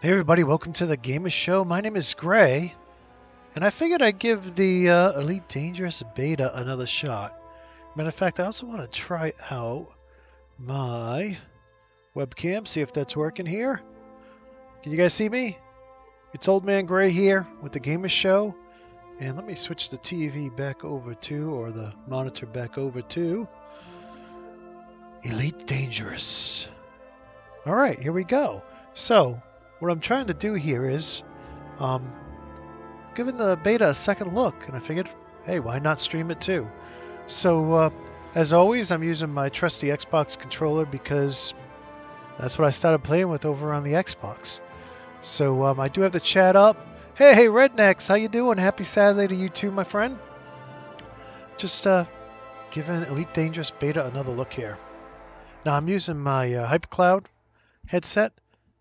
Hey everybody, welcome to the Gamer Show. My name is Gray, and I figured I'd give the Elite Dangerous Beta another shot. Matter of fact, I also want to try out my webcam, see if that's working here. Can you guys see me? It's Old Man Gray here with the Gamer Show. And let me switch the TV back over to, or the monitor back over to, Elite Dangerous. Alright, here we go. So, what I'm trying to do here is giving the beta a second look, and I figured, hey, why not stream it too? So, as always, I'm using my trusty Xbox controller because that's what I started playing with over on the Xbox. So, I do have the chat up. Hey, Rednecks, how you doing? Happy Saturday to you too, my friend. Just giving Elite Dangerous Beta another look here. Now, I'm using my HyperCloud headset.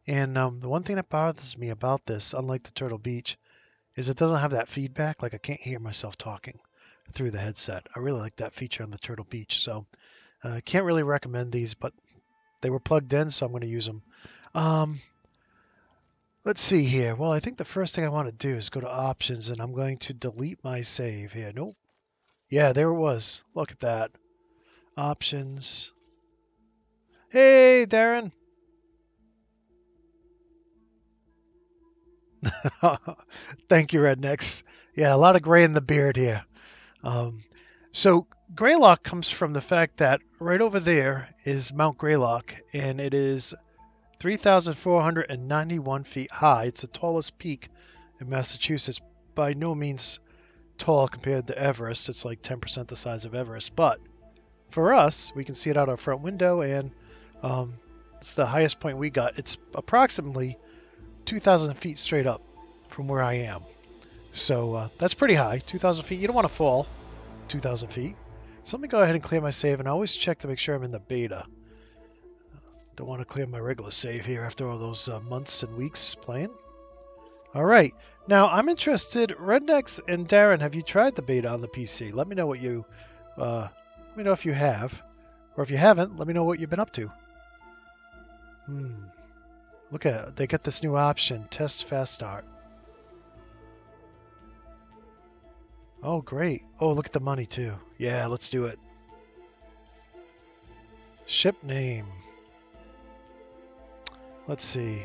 And the one thing that bothers me about this, unlike the Turtle Beach, is it doesn't have that feedback. Like I can't hear myself talking through the headset. I really like that feature on the Turtle Beach. So I can't really recommend these, but they were plugged in, so I'm going to use them. Let's see here. Well, I think the first thing I want to do is go to options, and I'm going to delete my save here. Nope. Yeah, there it was. Look at that. Options. Hey, Darren. Thank you, Rednecks. Yeah, a lot of gray in the beard here. So Greylock comes from the fact that right over there is Mount Greylock, and it is 3,491 feet high. It's the tallest peak in Massachusetts. By no means tall compared to Everest. It's like 10% the size of Everest. But for us, we can see it out our front window, and it's the highest point we got. It's approximately 2,000 feet straight up from where I am. So that's pretty high, 2,000 feet. You don't want to fall 2,000 feet. So let me go ahead and clear my save, and I always check to make sure I'm in the beta. Don't want to clear my regular save here after all those months and weeks playing. All right. Now, I'm interested, Rednecks and Darren, have you tried the beta on the PC? Let me know what you, let me know if you have. Or if you haven't, let me know what you've been up to. Look at it. They got this new option, Test Fast Start. Oh, great. Oh, look at the money, too. Yeah, let's do it. Ship name. Let's see.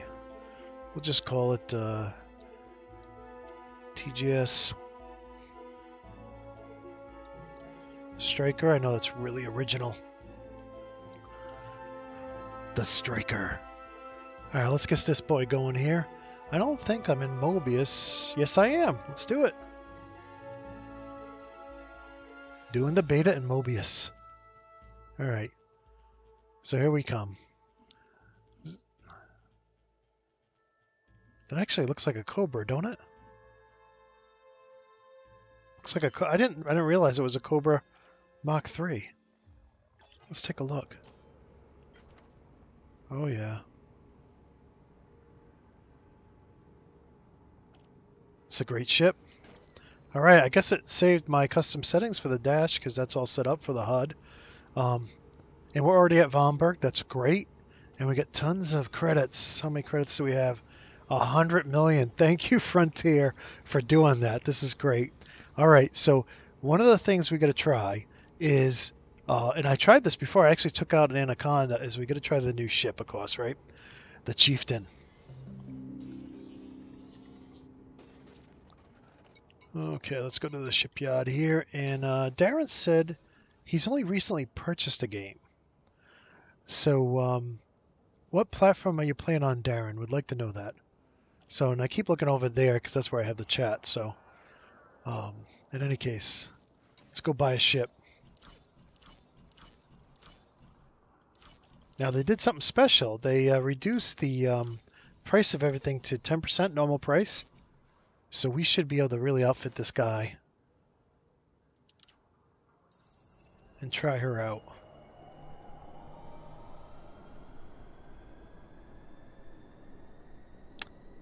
We'll just call it TGS Striker. I know that's really original. The Striker. All right, let's get this boy going here. I don't think I'm in Mobius. Yes, I am. Let's do it. Doing the beta in Mobius. All right. So here we come. That actually looks like a Cobra, don't it? Looks like a. I didn't realize it was a Cobra Mach 3. Let's take a look. Oh yeah. It's a great ship. All right, I guess it saved my custom settings for the dash because that's all set up for the HUD. And we're already at Vomberg. That's great. And we get tons of credits. How many credits do we have? 100 million. Thank you, Frontier, for doing that. This is great. All right, so one of the things we got to try is, and I tried this before. I actually took out an Anaconda. Is we got to try the new ship, of course, right? The Chieftain. Okay, let's go to the shipyard here. And Darren said he's only recently purchased a game. So what platform are you playing on, Darren? Would like to know that. So, and I keep looking over there because that's where I have the chat. So in any case, let's go buy a ship. Now, they did something special. They reduced the price of everything to 10% normal price. So we should be able to really outfit this guy and try her out.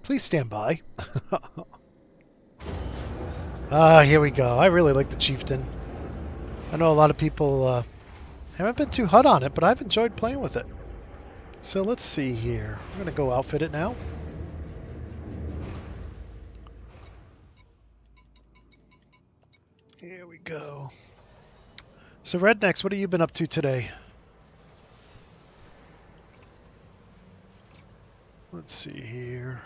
Please stand by. Here we go. I really like the Chieftain. I know a lot of people haven't been too hot on it, but I've enjoyed playing with it. So let's see here. I'm going to go outfit it now. go. So Rednecks, what have you been up to today? Let's see here.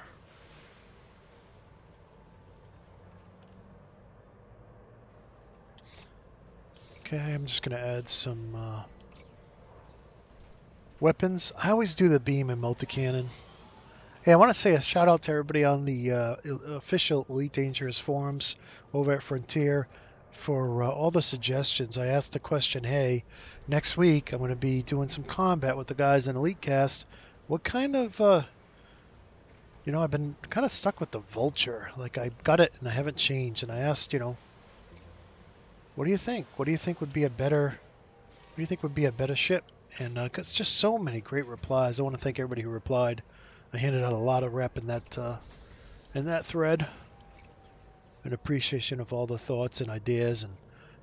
Okay, I'm just going to add some weapons. I always do the beam and multi-cannon. Hey, I want to say a shout out to everybody on the official Elite Dangerous forums over at Frontier for all the suggestions. I asked the question, hey, next week I'm going to be doing some combat with the guys in Elite Cast. What kind of, you know, I've been kind of stuck with the Vulture. Like, I got it and I haven't changed. And I asked, you know, what do you think? What do you think would be a better, what do you think would be a better ship? And it's just so many great replies. I want to thank everybody who replied. I handed out a lot of rep in that thread. An appreciation of all the thoughts and ideas, and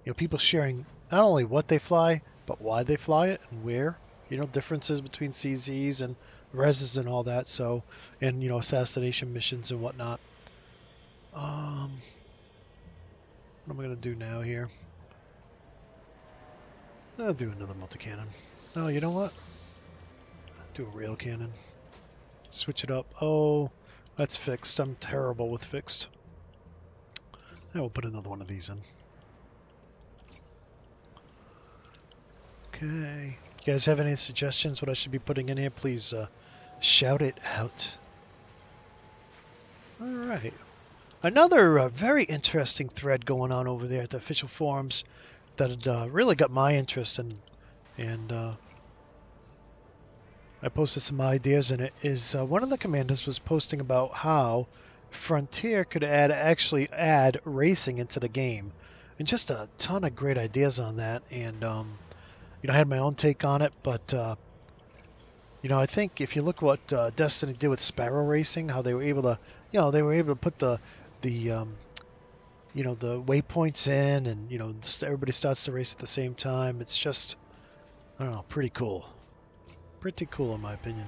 you know, people sharing not only what they fly, but why they fly it and where. You know, differences between CZs and reses and all that. So, and you know, assassination missions and whatnot. What am I gonna do now here? I'll do another multi-cannon. Oh, you know what? Do a rail cannon. Switch it up. Oh, that's fixed. I'm terrible with fixed. I will put another one of these in. Okay. You guys have any suggestions what I should be putting in here? Please shout it out. All right. Another very interesting thread going on over there at the official forums that really got my interest, and I posted some ideas in it, is one of the commanders was posting about how Frontier could actually add racing into the game, and just a ton of great ideas on that. And you know, I had my own take on it, but you know, I think if you look what Destiny did with Sparrow Racing, how they were able to, you know, put the you know, the waypoints in, and you know, everybody starts to race at the same time. It's just, I don't know, pretty cool. Pretty cool in my opinion.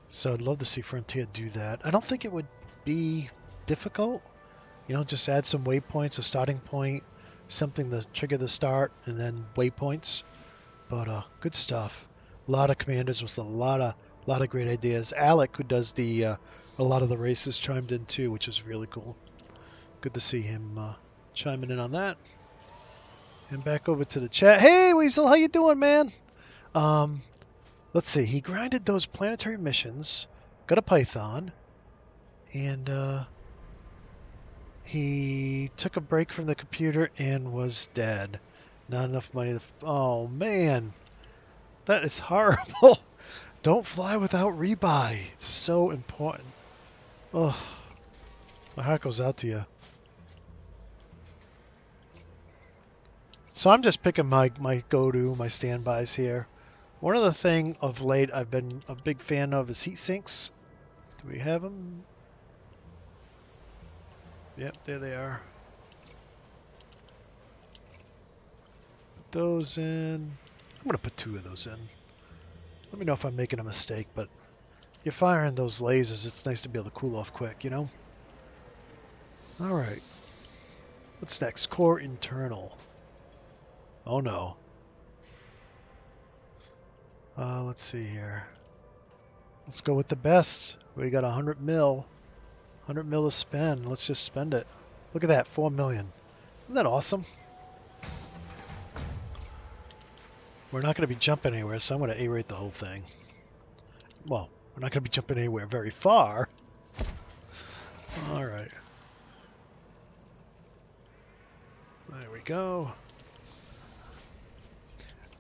So I'd love to see Frontier do that. I don't think it would be difficult. You know, just add some waypoints, a starting point, something to trigger the start, and then waypoints. But good stuff. A lot of commanders with a lot of great ideas. Alec, who does the a lot of the races, chimed in too, which was really cool. Good to see him chiming in on that. And back over to the chat. Hey, Weasel, how you doing, man? Let's see. He grinded those planetary missions, got a Python, and he took a break from the computer and was dead. Not enough money to... Oh, man. That is horrible. Don't fly without rebuy. It's so important. Oh, my heart goes out to you. So I'm just picking my go-to, my standbys here. One other thing of late I've been a big fan of is heat sinks. Do we have them? Yep, there they are. Put those in. I'm going to put 2 of those in. Let me know if I'm making a mistake, but you're firing those lasers. It's nice to be able to cool off quick, you know? Alright. What's next? Core internal. Oh no. Let's see here. Let's go with the best. We got 100 mil. 100 mil to spend. Let's just spend it. Look at that, 4 million. Isn't that awesome? We're not going to be jumping anywhere, so I'm going to A-rate the whole thing. Well, we're not going to be jumping anywhere very far. Alright. There we go.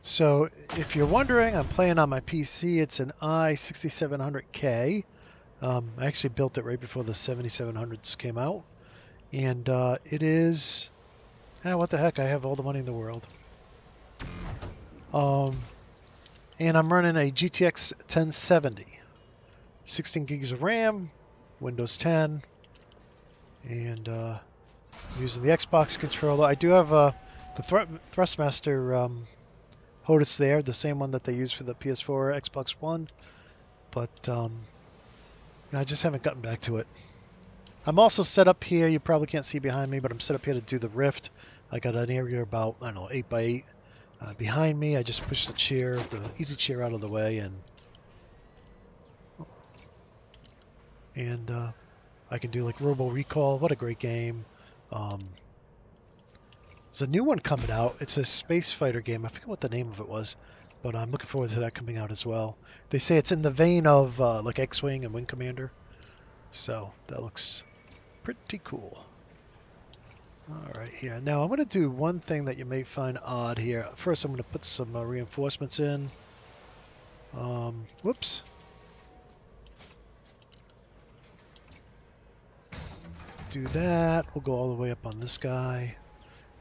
So, if you're wondering, I'm playing on my PC. It's an i6700K. I actually built it right before the 7700s came out. And it is... what the heck, I have all the money in the world. And I'm running a GTX 1070. 16 gigs of RAM, Windows 10, and using the Xbox controller. I do have the Thrustmaster HOTAS there, the same one that they use for the PS4 Xbox One, but I just haven't gotten back to it. I'm also set up here. You probably can't see behind me, but I'm set up here to do the rift. I got an area about, I don't know, 8 by 8 behind me. I just push the chair, the easy chair out of the way, and I can do like Robo Recall. What a great game. There's a new one coming out. It's a space fighter game. I forget what the name of it was, but I'm looking forward to that coming out as well. They say it's in the vein of like X-Wing and Wing Commander. So that looks pretty cool. All right, here. Now I'm going to do one thing that you may find odd here. First, I'm going to put some reinforcements in. Whoops. Do that. We'll go all the way up on this guy.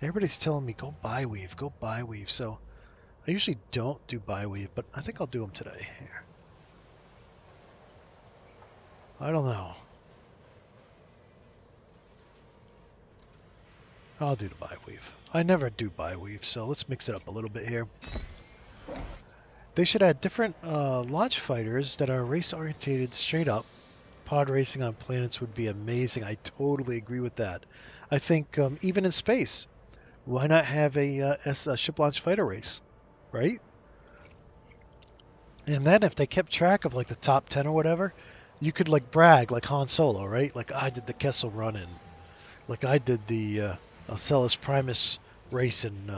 Everybody's telling me go bi-weave, go bi-weave. So I usually don't do bi-weave, but I think I'll do them today. Here. I don't know. I'll do the bi-weave. I never do bi-weave, so let's mix it up a little bit here. They should add different launch fighters that are race-orientated straight up. Pod racing on planets would be amazing. I totally agree with that. I think even in space, why not have a ship launch fighter race, right? And then if they kept track of like the top 10 or whatever, you could like brag like Han Solo, right? Like I did the Kessel Run in, like I did the Celis Primus race in,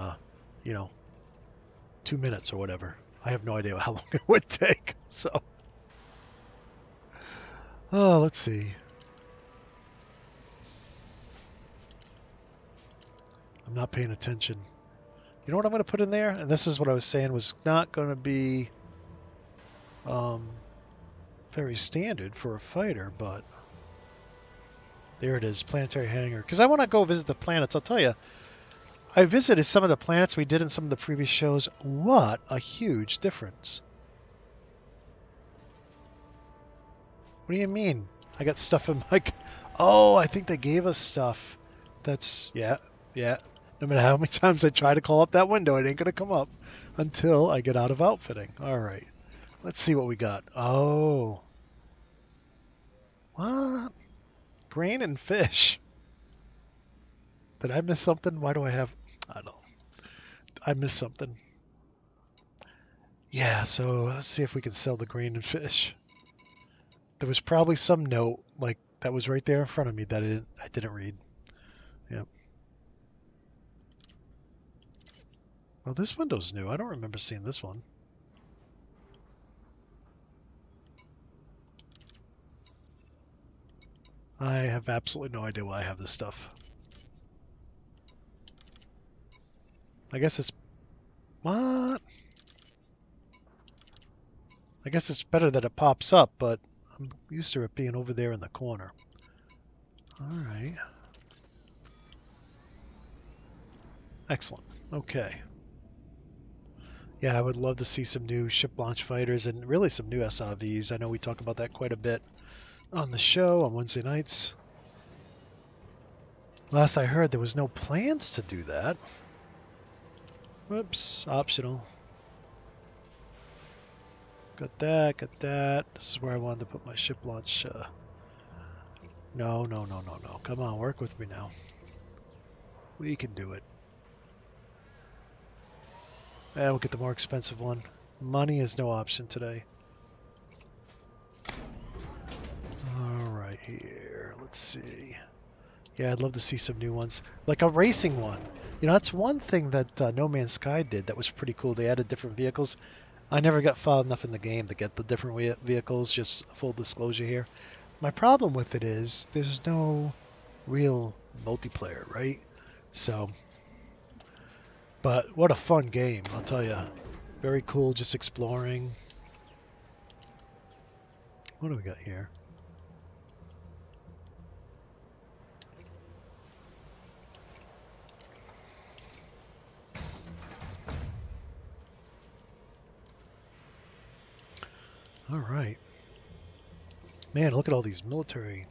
2 minutes or whatever. I have no idea how long it would take. So, let's see. I'm not paying attention. You know what I'm going to put in there? And this is what I was saying was not going to be very standard for a fighter, but there it is, planetary hangar. Because I want to go visit the planets. I'll tell you, I visited some of the planets we did in some of the previous shows. What a huge difference. What do you mean? I got stuff in my... Oh, I think they gave us stuff. That's... Yeah. No matter how many times I try to call up that window, it ain't going to come up until I get out of outfitting. All right. Let's see what we got. Oh. What? Grain and fish. Did I miss something? Why do I have... I don't know. I missed something. Yeah, so let's see if we can sell the grain and fish. There was probably some note like that was right there in front of me that I didn't read. Yep. Well, this window's new. I don't remember seeing this one. I have absolutely no idea why I have this stuff. I guess it's... What? I guess it's better that it pops up, but I'm used to it being over there in the corner. All right. Excellent. Okay. Yeah, I would love to see some new ship launch fighters and really some new SRVs. I know we talk about that quite a bit on the show on Wednesday nights. Last I heard, there was no plans to do that. Whoops, optional. Got that, got that. This is where I wanted to put my ship launch. No. Come on, work with me now. We can do it. And we'll get the more expensive one. Money is no option today. Alright, here. Let's see. Yeah, I'd love to see some new ones. Like a racing one. You know, that's one thing that No Man's Sky did that was pretty cool. They added different vehicles. I never got far enough in the game to get the different vehicles, just full disclosure here. My problem with it is there's no real multiplayer, right? So... But what a fun game, I'll tell you. Very cool, just exploring. What do we got here? All right. Man, look at all these military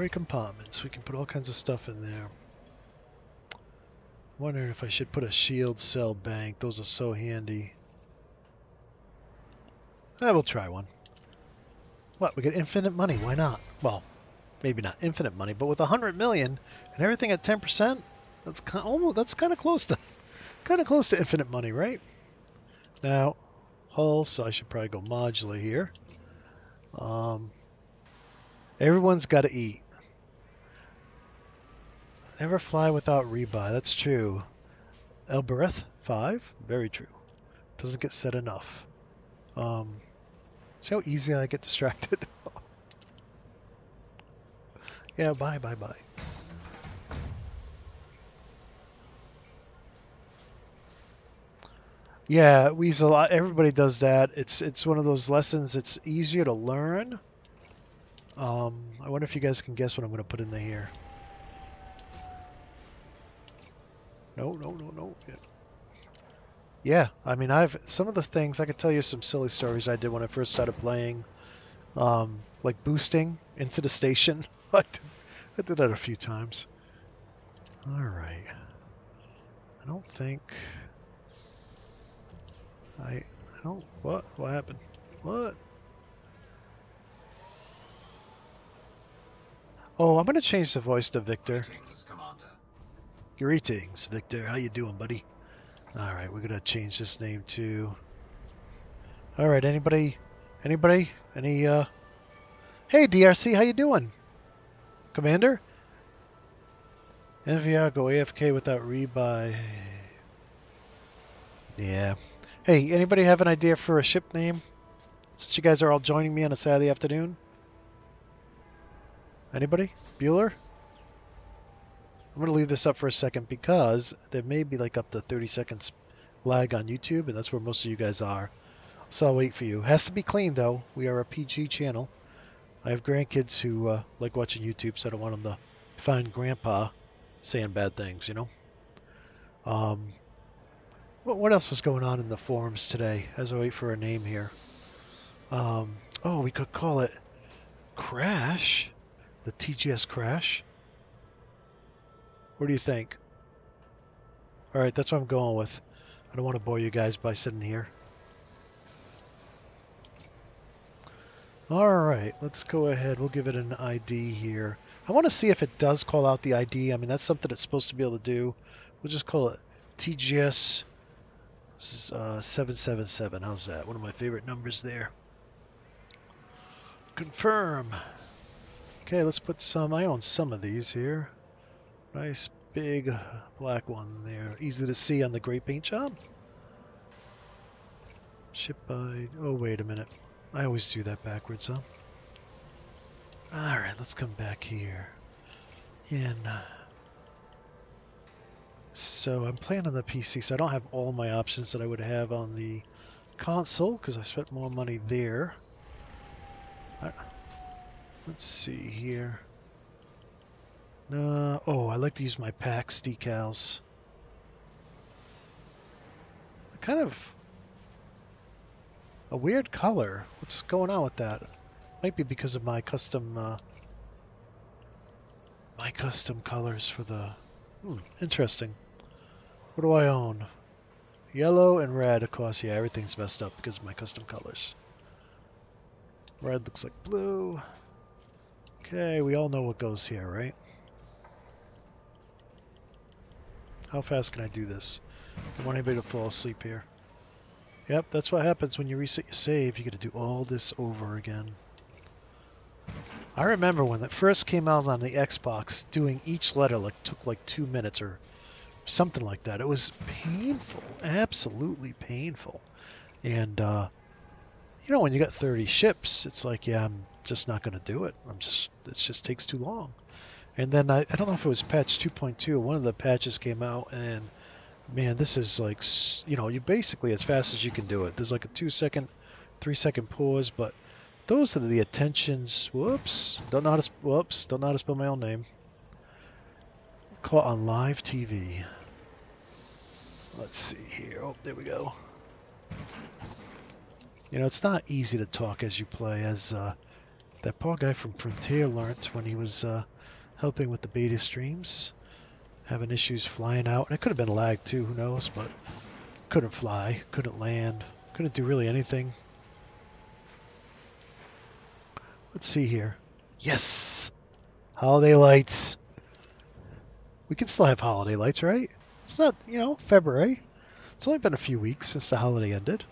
compartments. We can put all kinds of stuff in there. I'm wondering if I should put a shield cell bank. Those are so handy. We'll try one. What? We get infinite money. Why not? Well, maybe not infinite money, but with 100 million and everything at 10%, that's kind of close to infinite money, right? Now, hull. So I should probably go modular here. Everyone's got to eat. Never fly without rebuy. That's true. Elbereth 5. Very true. Doesn't get said enough. See how easy I get distracted? Yeah, bye. Yeah, Weasel, everybody does that. It's one of those lessons, it's easier to learn. I wonder if you guys can guess what I'm going to put in there here. No. Yeah, I mean, some of the things, I could tell you some silly stories I did when I first started playing. Like boosting into the station. I did that a few times. Alright. I don't think... I don't... What happened? What? Oh, I'm going to change the voice to Victor. Greetings, Commander. Greetings, Victor. How you doing, buddy? Alright, we're going to change this name to... Alright, anybody? Any, Hey, DRC, how you doing? Commander? NVR, go AFK without rebuy. Yeah. Hey, anybody have an idea for a ship name? Since you guys are all joining me on a Saturday afternoon? Anybody? Bueller? I'm going to leave this up for a second because there may be like up to 30 seconds lag on YouTube, and that's where most of you guys are. So I'll wait for you. Has to be clean, though. We are a PG channel. I have grandkids who like watching YouTube, so I don't want them to find Grandpa saying bad things, you know? What else was going on in the forums today as I wait for a name here? Oh, we could call it Crash. The TGS Crash. What do you think? All right, that's what I'm going with. I don't want to bore you guys by sitting here. All right, let's go ahead. We'll give it an ID here. I want to see if it does call out the ID. I mean, that's something it's supposed to be able to do. We'll just call it TGS 777. How's that? One of my favorite numbers there. Confirm. Okay, let's put some. I own some of these here. Nice big black one there. Easy to see on the gray paint job. Ship by... Oh, wait a minute. I always do that backwards, huh? Alright, let's come back here. So I'm playing on the PC, so I don't have all my options that I would have on the console, because I spent more money there. Let's see here. Oh, I like to use my PAX decals. Kind of a weird color. What's going on with that? Might be because of my custom colors for the... interesting. What do I own? Yellow and red, of course. Yeah, everything's messed up because of my custom colors. Red looks like blue. Okay, we all know what goes here, right? How fast can I do this? I don't want anybody to fall asleep here. Yep, that's what happens when you reset your save. You got to do all this over again. I remember when it first came out on the Xbox, doing each letter took like 2 minutes or something like that. It was painful, absolutely painful. And you know, when you got 30 ships, it's like, yeah, I'm just not going to do it. It just takes too long. And then I don't know if it was patch 2.2. One of the patches came out, and man, this is like, you know, you basically as fast as you can do it. There's like a 2-second, 3-second pause, but those are the attentions. Whoops, don't know how to spell my own name. Caught on live TV. Let's see here. Oh, there we go. You know, it's not easy to talk as you play, as that poor guy from Frontier learned when he was helping with the beta streams. Having issues flying out. And it could have been lag too, who knows, but couldn't fly, couldn't land, couldn't do really anything. Let's see here. Yes! Holiday lights. We can still have holiday lights, right? It's not, you know, February. It's only been a few weeks since the holiday ended.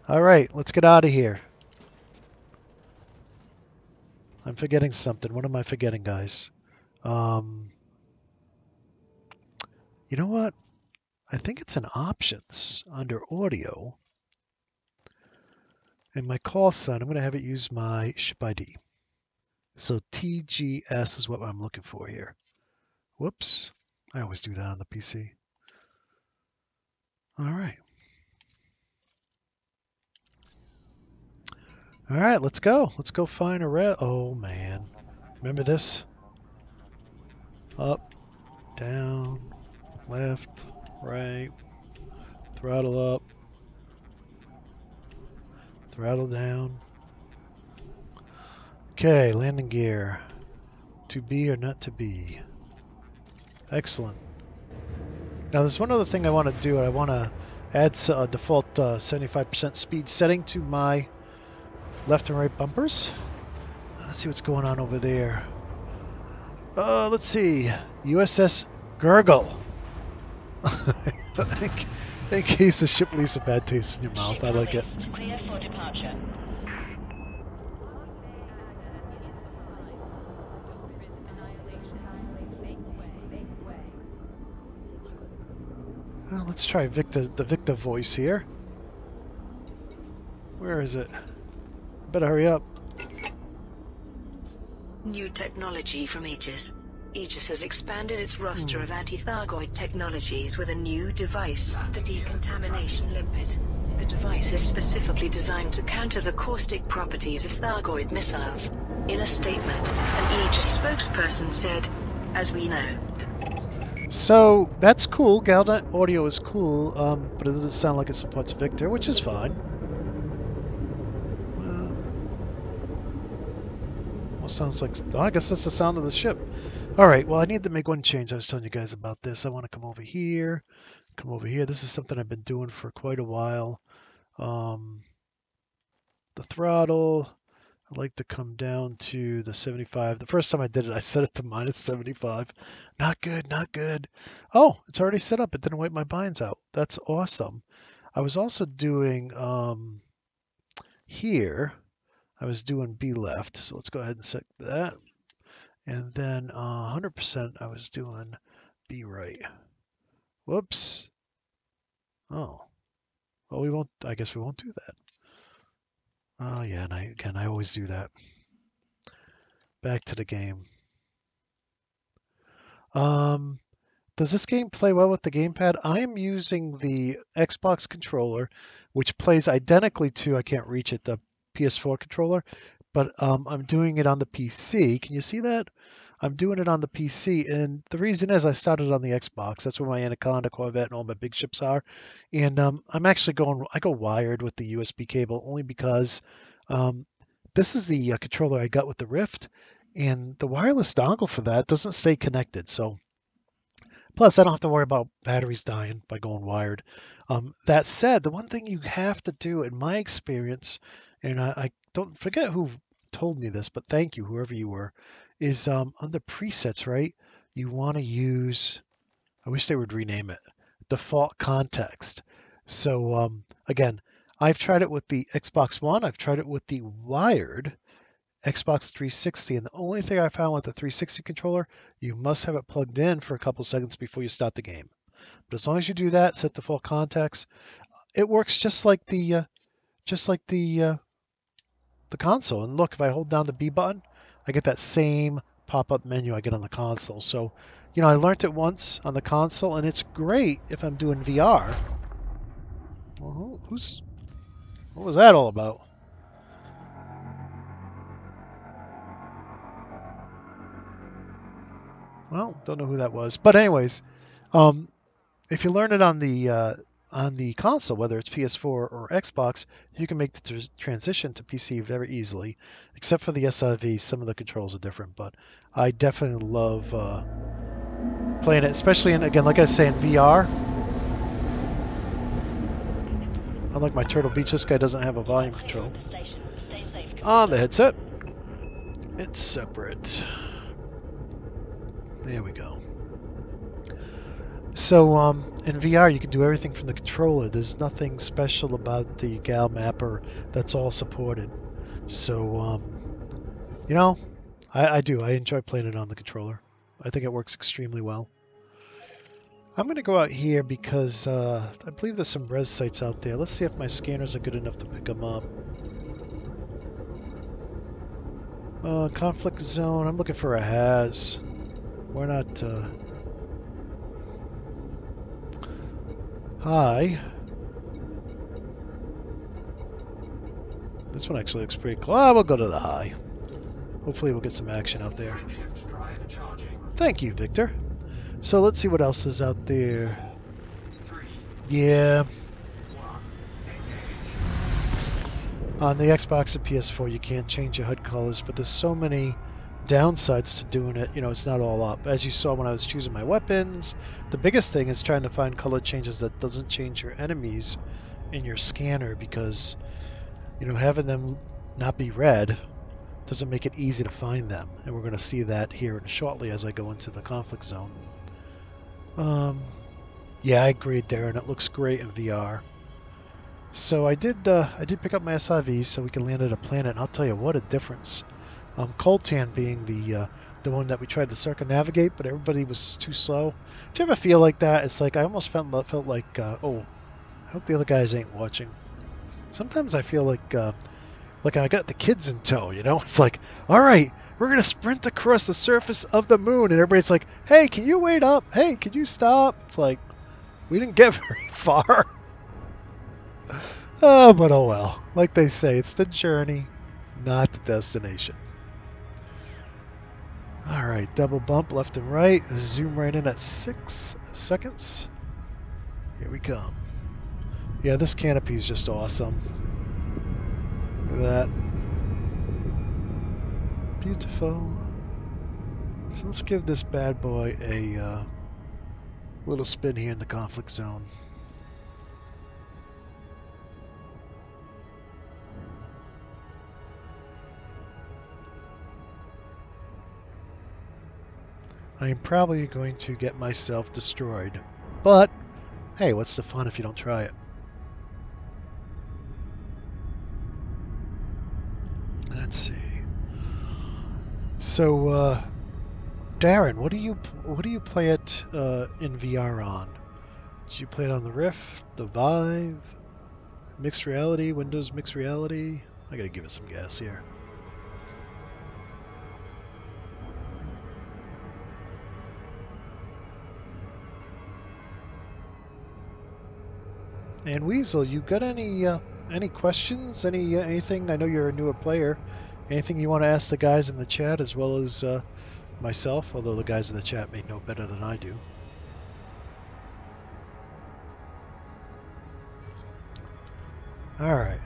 All right, let's get out of here. I'm forgetting something. What am I forgetting, guys? You know what? I think it's in options under audio. And my call sign, I'm going to have it use my ship ID. So TGS is what I'm looking for here. Whoops. I always do that on the PC. All right. All right, let's go. Let's go find a red. Oh, man. Remember this? Up, down, left, right, throttle up, throttle down. Okay, landing gear. To be or not to be. Excellent. Now there's one other thing I want to do. I want to add a default 75% speed setting to my left and right bumpers. Let's see what's going on over there. Let's see. USS Gurgle. In case the ship leaves a bad taste in your mouth. I like it. Clear for departure. Well, let's try the Victor voice here. Where is it? Better hurry up. New technology from Aegis. Aegis has expanded its roster of anti-Thargoid technologies with a new device, the Decontamination Limpet. The device is specifically designed to counter the caustic properties of Thargoid missiles. In a statement, an Aegis spokesperson said, "As we know." So that's cool. Galnet audio is cool, but it doesn't sound like it supports Victor, which is fine. Well, sounds like. Oh, I guess that's the sound of the ship. All right. Well, I need to make one change. I was telling you guys about this. I want to come over here. Come over here. This is something I've been doing for quite a while. The throttle. I like to come down to the 75. The first time I did it, I set it to minus 75. Not good, not good. Oh, it's already set up. It didn't wipe my binds out. That's awesome. I was also doing here. I was doing B left. So let's go ahead and set that. And then 100% I was doing B right. Whoops. Oh. Well, we won't. I guess we won't do that. Oh, yeah, and I always do that. Back to the game. Does this game play well with the gamepad? I am using the Xbox controller, which plays identically to, I can't reach it, the PS4 controller, but I'm doing it on the PC. Can you see that? I'm doing it on the PC, and the reason is I started on the Xbox. That's where my Anaconda, Corvette, and all my big ships are. And I'm actually I go wired with the USB cable only because this is the controller I got with the Rift, and the wireless dongle for that doesn't stay connected. So, plus I don't have to worry about batteries dying by going wired. That said, the one thing you have to do, in my experience, and I don't forget who told me this, but thank you, whoever you were, is under presets, right? You want to use, I wish they would rename it, default context. So again, I've tried it with the Xbox One. I've tried it with the wired Xbox 360. And the only thing I found with the 360 controller, you must have it plugged in for a couple seconds before you start the game. But as long as you do that, set default context, it works just like the console. And look, if I hold down the B button, I get that same pop-up menu I get on the console. So, you know, I learned it once on the console, and it's great if I'm doing VR. Well, what was that all about? Well, don't know who that was. But anyways, if you learn it on the console, whether it's PS4 or Xbox, you can make the transition to PC very easily. Except for the SIV, some of the controls are different, but I definitely love playing it, especially in, again, like I say, in VR. Unlike my Turtle Beach, this guy doesn't have a volume control. On the headset, it's separate. There we go. So in VR, you can do everything from the controller. There's nothing special about the Gal mapper that's all supported. So, you know, I do. I enjoy playing it on the controller. I think it works extremely well. I'm going to go out here because I believe there's some res sites out there. Let's see if my scanners are good enough to pick them up. Conflict zone. I'm looking for a Has. We're not... Hi. This one actually looks pretty cool. Ah, we'll go to the high. Hopefully we'll get some action out there. Thank you, Victor. So let's see what else is out there. Yeah. On the Xbox and PS4, you can't change your HUD colors, but there's so many downsides to doing it. You know, it's not all up. As you saw when I was choosing my weapons, the biggest thing is trying to find color changes that doesn't change your enemies in your scanner, because, you know, having them not be red doesn't make it easy to find them. And we're going to see that here shortly as I go into the conflict zone. Yeah, I agree, Darren. It looks great in VR. So I did pick up my SIV so we can land at a planet, and I'll tell you what a difference. Coltan being the one that we tried to circumnavigate, but everybody was too slow. Do you ever feel like that? It's like I almost felt like, oh, I hope the other guys ain't watching. Sometimes I feel like I got the kids in tow, you know? It's like, all right, we're going to sprint across the surface of the moon, and everybody's like, hey, can you wait up? Hey, can you stop? It's like, we didn't get very far. Oh, but oh well. Like they say, it's the journey, not the destination. All right, double bump left and right. Zoom right in at 6 seconds. Here we come. Yeah, this canopy is just awesome. Look at that. Beautiful. So let's give this bad boy a little spin here in the conflict zone. I am probably going to get myself destroyed, but hey, what's the fun if you don't try it? Let's see. So, Darren, what do you play it in VR on? Do you play it on the Rift, the Vive, mixed reality, Windows mixed reality? I gotta give it some gas here. And Weasel, you got any questions? Anything? I know you're a newer player. Anything you want to ask the guys in the chat as well as myself? Although the guys in the chat may know better than I do. All right.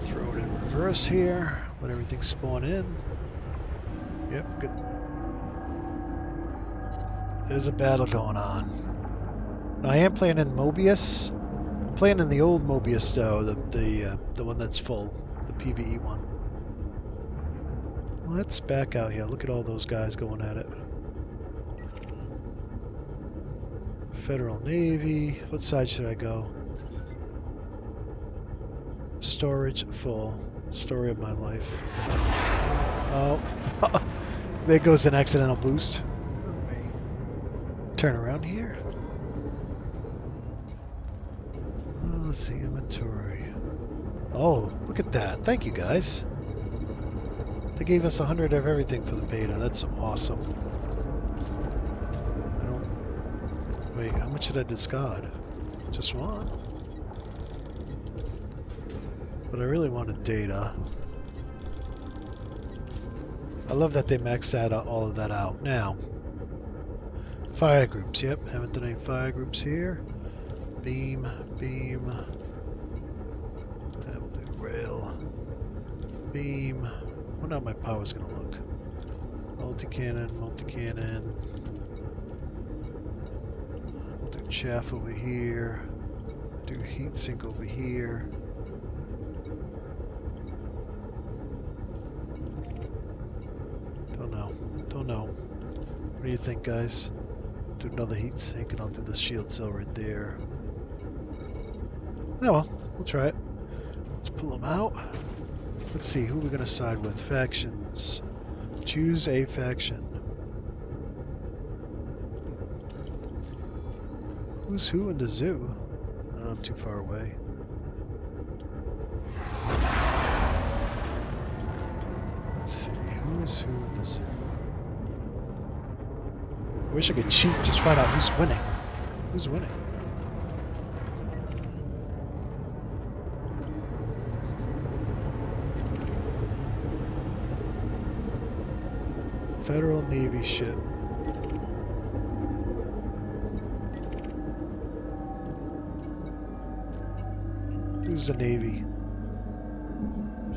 Throw it in reverse here. Let everything spawn in. Yep, good. There's a battle going on. Now, I am playing in Mobius. I'm playing in the old Mobius though, the one that's full, the PvE one. Let's back out here. Look at all those guys going at it. Federal Navy. What side should I go? Storage full. Story of my life. Oh, there goes an accidental boost. Let me turn around here. Let's see, inventory. Oh, look at that. Thank you, guys. They gave us 100 of everything for the beta. That's awesome. Wait, how much did I discard? Just one? But I really wanted data. I love that they maxed out all of that out. Now, fire groups. Yep, haven't done any fire groups here. Beam. That will do. Rail. Beam. I wonder how my power's gonna look. Multi-cannon. We'll do chaff over here. Do heat sink over here. dome. What do you think, guys? Do another heat sink and I'll do the shield cell right there. Oh well, we'll try it. Let's pull them out. Let's see, who are we going to side with? Factions. Choose a faction. Who's who in the zoo? Oh, I'm too far away. Let's see, who's who in the zoo? I wish I could cheat and just find out who's winning. Who's winning? Federal Navy ship. Who's the Navy?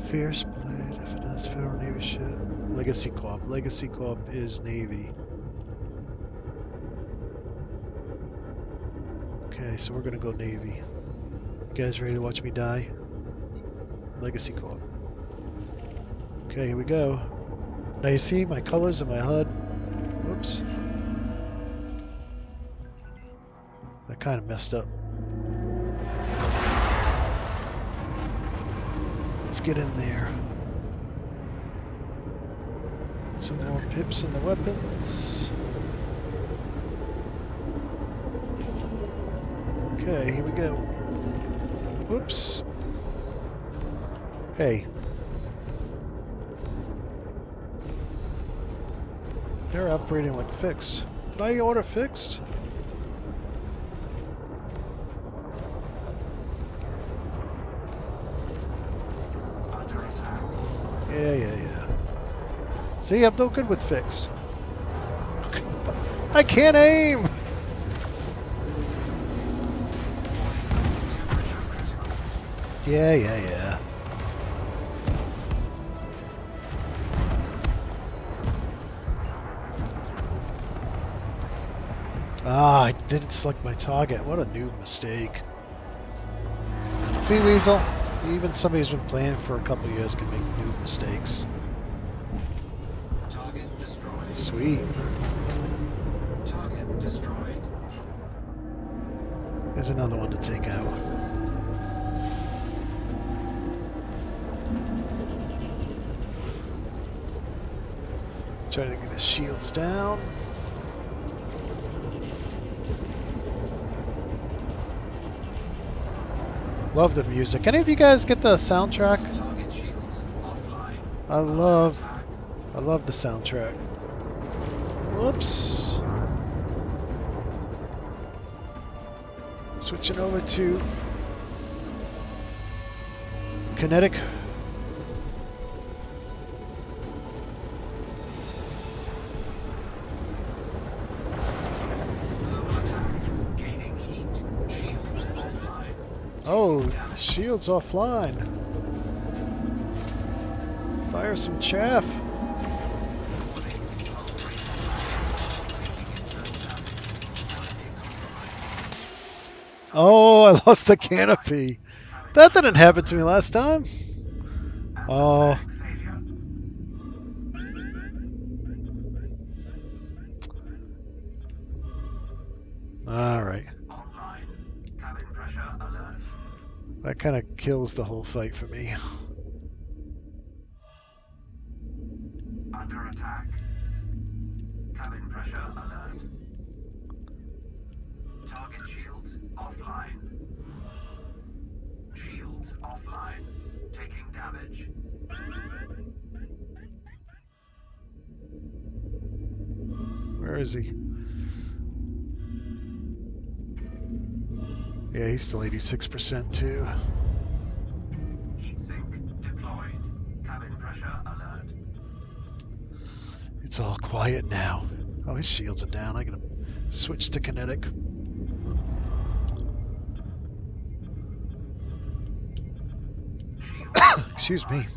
Fierce Blade, if it is Federal Navy ship. Legacy Corp. Legacy Corp is Navy. Okay, so we're gonna go Navy. You guys ready to watch me die? Legacy Corp. Okay, here we go. Now you see my colors and my HUD. Whoops. That kind of messed up. Let's get in there. Some more pips in the weapons. Okay, here we go. Whoops. Hey. They're operating like fixed. Did I order fixed? Under attack. Yeah. See, I'm no good with fixed. I can't aim! Yeah. Ah, I didn't select my target. What a noob mistake. See, Weasel? Even somebody who's been playing for a couple years can make noob mistakes. Target destroyed. Sweet. Target destroyed. There's another one to take out. Try to get his shields down. Love the music. Any of you guys get the soundtrack? Target shields offline. I love the soundtrack. Whoops. Switching over to kinetic. Thermal attack. Gaining heat. Shields offline. Oh, shields offline. Fire some chaff. Oh, I lost the canopy. That didn't happen to me last time. Oh. Alright. That kind of kills the whole fight for me. Under attack. Cabin pressure alert. Target shields offline. Shields offline. Taking damage. Where is he? Yeah, he's still 86% too. Heatsink deployed. Cabin pressure alert. It's all quiet now. Oh, his shields are down. I gotta switch to kinetic. Excuse me.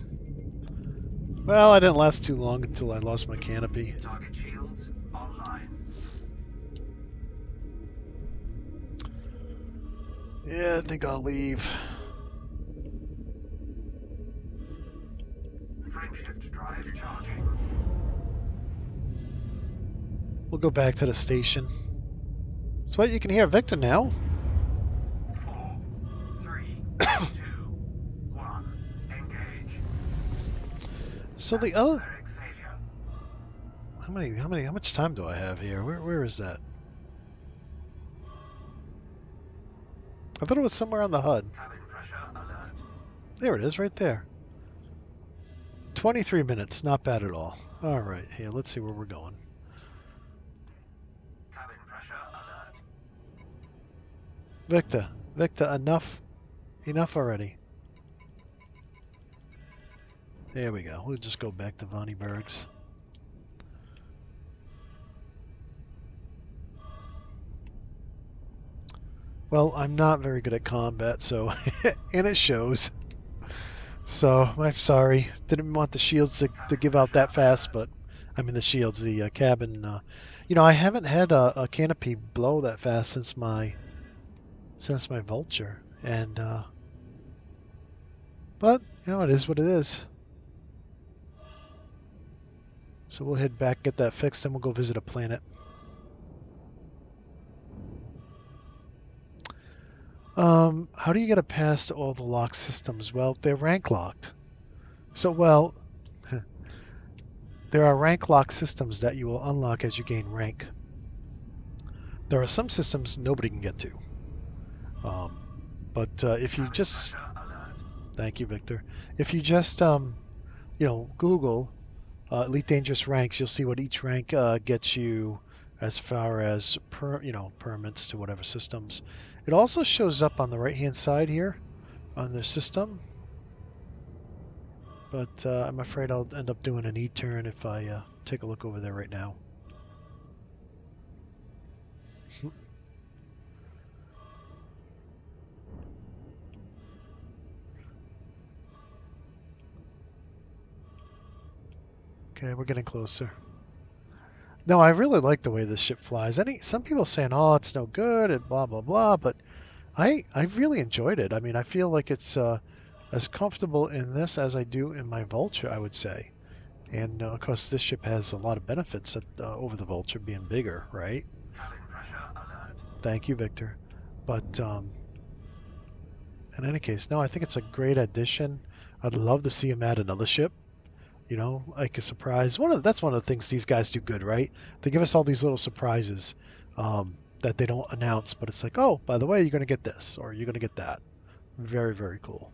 Well, I didn't last too long until I lost my canopy. Target shields online. Yeah, I think I'll leave. Frameshift drive charging. We'll go back to the station. So what, you can hear Victor now? 4, 3, 2, 1. Engage. So the other... Atmospheric failure. How much time do I have here? Where is that? I thought it was somewhere on the HUD. Cabin pressure alert. There it is, right there. 23 minutes, not bad at all. Alright, here, let's see where we're going. Cabin pressure alert. Victor, enough already. There we go. We'll just go back to Vonnieberg's. Well, I'm not very good at combat, so and it shows. So I'm sorry. Didn't want the shields to give out that fast, but I mean the shields, the cabin. You know, I haven't had a canopy blow that fast since my vulture, and but you know, it is what it is. So we'll head back, get that fixed, then we'll go visit a planet. How do you get past all the locked systems? Well, they're rank locked. So, well, there are rank locked systems that you will unlock as you gain rank. There are some systems nobody can get to. But if you just... Thank you, Victor. If you just, you know, Google Elite Dangerous ranks, you'll see what each rank gets you as far as, permits to whatever systems. It also shows up on the right-hand side here on the system. But I'm afraid I'll end up doing an E-turn if I take a look over there right now. Okay, we're getting closer. No, I really like the way this ship flies. Some people saying, "Oh, it's no good," and blah blah blah, but I really enjoyed it. I mean, I feel like it's as comfortable in this as I do in my Vulture, I would say. And of course, this ship has a lot of benefits over the Vulture being bigger, right? Thank you, Victor. But in any case, no, I think it's a great addition. I'd love to see him add another ship. You know, like a surprise. That's one of the things these guys do good, right? They give us all these little surprises that they don't announce, but it's like, oh, by the way, you're going to get this, or you're going to get that. Very, very cool.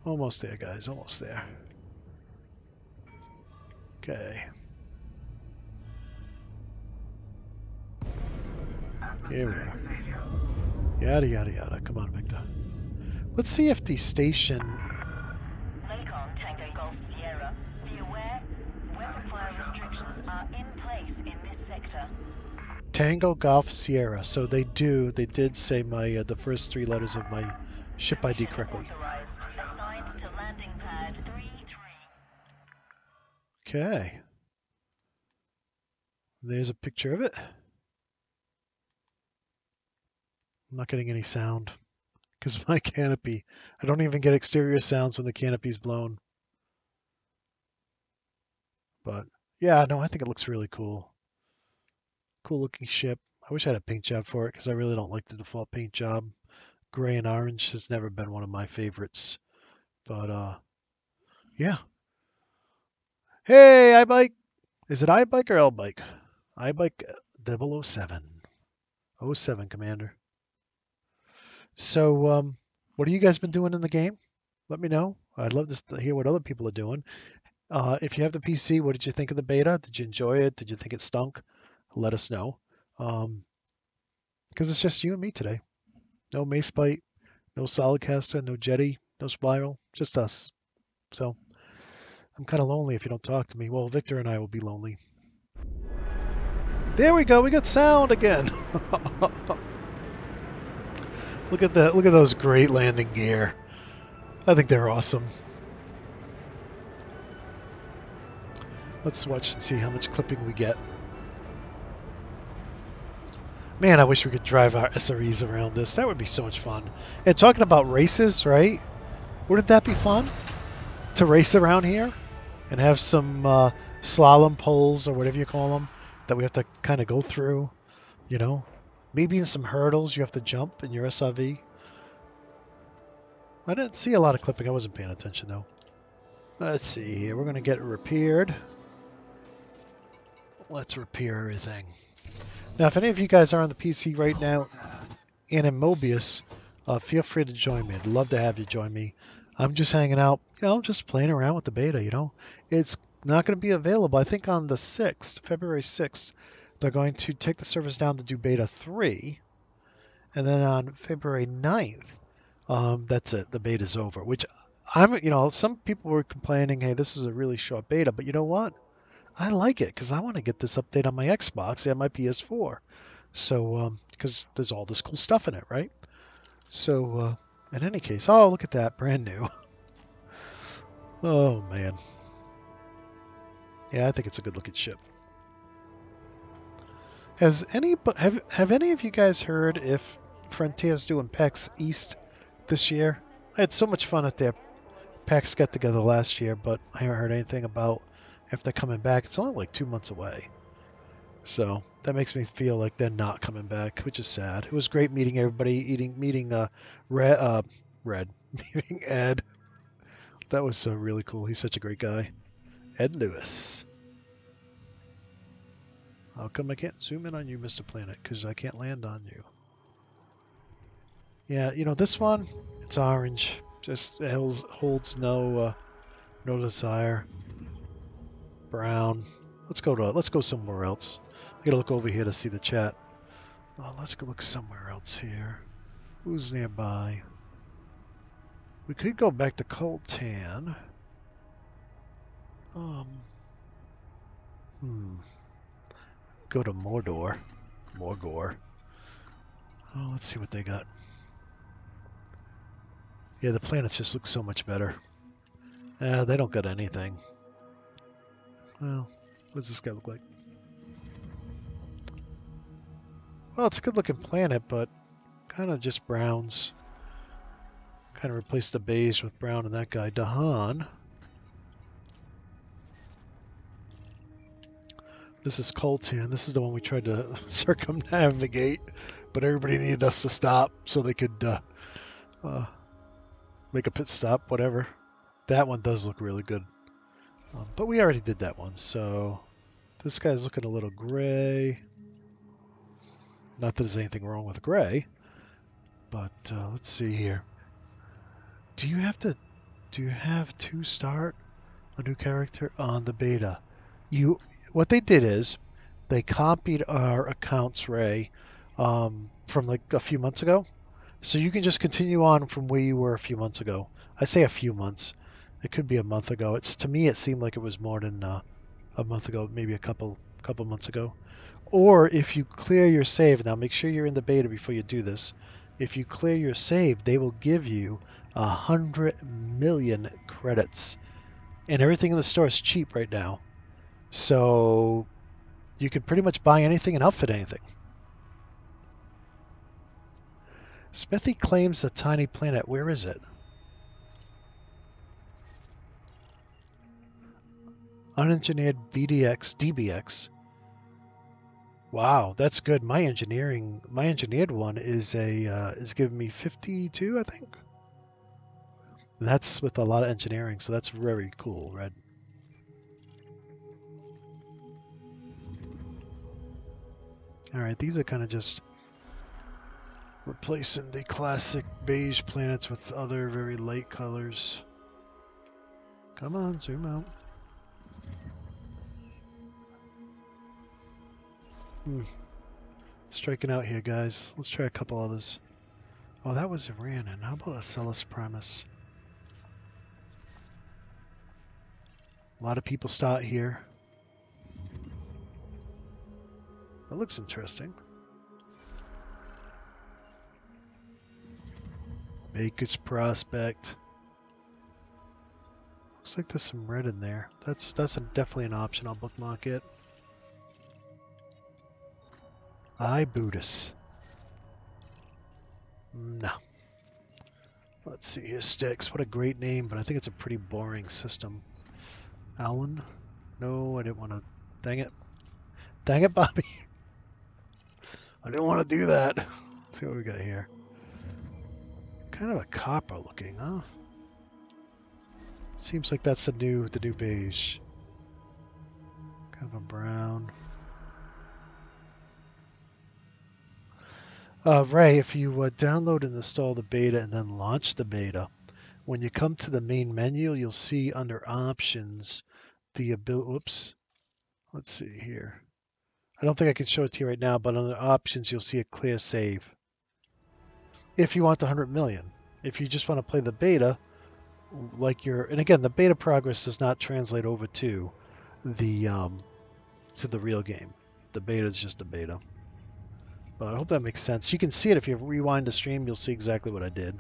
Almost there, guys. Almost there. Okay. Here we are. Yada, yada, yada. Come on, Victor. Let's see if the station... Tango Golf Sierra. So they did say my the first three letters of my ship ID correctly. Okay. There's a picture of it. I'm not getting any sound because of my canopy. I don't even get exterior sounds when the canopy's blown. But yeah, no, I think it looks really cool. Cool looking ship. I wish I had a paint job for it because I really don't like the default paint job. Gray and orange has never been one of my favorites. But yeah. Hey, iBike! Is it iBike or L-Bike? iBike 007. 07, Commander. So what have you guys been doing in the game? Let me know. I'd love to hear what other people are doing. If you have the PC, what did you think of the beta? Did you enjoy it? Did you think it stunk? Let us know. Because it's just you and me today. No Macebite, no Solidcaster, no Jetty, no Spiral, just us. So I'm kind of lonely if you don't talk to me. Well, Victor and I will be lonely. There we go. We got sound again. Look at that. Look at those great landing gear. I think they're awesome. Let's watch and see how much clipping we get. Man, I wish we could drive our SREs around this. That would be so much fun. And talking about races, right? Wouldn't that be fun? To race around here and have some slalom poles or whatever you call them that we have to kind of go through, you know. Maybe in some hurdles you have to jump in your SRV. I didn't see a lot of clipping. I wasn't paying attention, though. Let's see here. We're going to get it repaired. Let's repair everything. Now, if any of you guys are on the PC right now and in Mobius, feel free to join me. I'd love to have you join me. I'm just hanging out, you know, just playing around with the beta, you know. It's not going to be available. I think on the 6th, February 6th, they're going to take the servers down to do beta 3. And then on February 9th, that's it. The beta's over, which you know, some people were complaining, hey, this is a really short beta, but you know what? I like it because I want to get this update on my Xbox and my PS4. So, because there's all this cool stuff in it, right? So, in any case, oh, look at that, brand new. Oh, man. Yeah, I think it's a good looking ship. Have any of you guys heard if Frontier's doing PAX East this year? I had so much fun at their PAX get together last year, but I haven't heard anything about if they're coming back. It's only like 2 months away. So that makes me feel like they're not coming back, which is sad. It was great meeting everybody, meeting meeting Ed. That was really cool. He's such a great guy. Ed Lewis. How come I can't zoom in on you, Mr. Planet? Because I can't land on you. Yeah, you know, this one, it's orange. Just it holds no desire. Brown. Let's go somewhere else. I gotta look over here to see the chat. Oh, let's go look somewhere else here. Who's nearby? We could go back to Coltan. Go to Mordor. Morgor. Oh, let's see what they got. Yeah, the planets just look so much better. They don't got anything. Well, what does this guy look like? Well, it's a good looking planet, but kind of just browns. Kind of replaced the beige with brown and that guy, Dahan. This is Coltan. This is the one we tried to circumnavigate, but everybody needed us to stop so they could make a pit stop, whatever. That one does look really good. But we already did that one, so this guy's looking a little gray. Not that there's anything wrong with gray, but let's see here. Do you have to start a new character on the beta? What they did is they copied our accounts, Ray, from like a few months ago. So you can just continue on from where you were a few months ago. I say a few months. It could be a month ago. To me, it seemed like it was more than a month ago, maybe a couple months ago. Or if you clear your save, now make sure you're in the beta before you do this. If you clear your save, they will give you 100 million credits. And everything in the store is cheap right now. So you can pretty much buy anything and outfit anything. Smithy claims a tiny planet. Where is it? Unengineered DBX. Wow, that's good. My engineered one is giving me 52, I think. And that's with a lot of engineering, so that's very cool, Red. All right, these are kind of just replacing the classic beige planets with other very light colors. Come on, zoom out. Striking out here, guys. Let's try a couple others. Oh, that was Iran. And how about Acellus Primus? A lot of people start here. That looks interesting. Baker's Prospect. Looks like there's some red in there. That's definitely an option. I'll bookmark it. Buddhist. No. Let's see here. Styx. What a great name, but I think it's a pretty boring system. Alan? No, I didn't want to. Dang it. Dang it, Bobby. I didn't want to do that. Let's see what we got here. Kind of a copper looking, huh? Seems like that's the new beige. Kind of a brown. Ray, if you download and install the beta and then launch the beta, when you come to the main menu, you'll see under options the ability. Whoops. Let's see here. I don't think I can show it to you right now, but under options, you'll see a clear save. If you want the 100 million. If you just want to play the beta, like and again, the beta progress does not translate over to the real game. The beta is just a beta. But I hope that makes sense. You can see it if you rewind the stream. You'll see exactly what I did.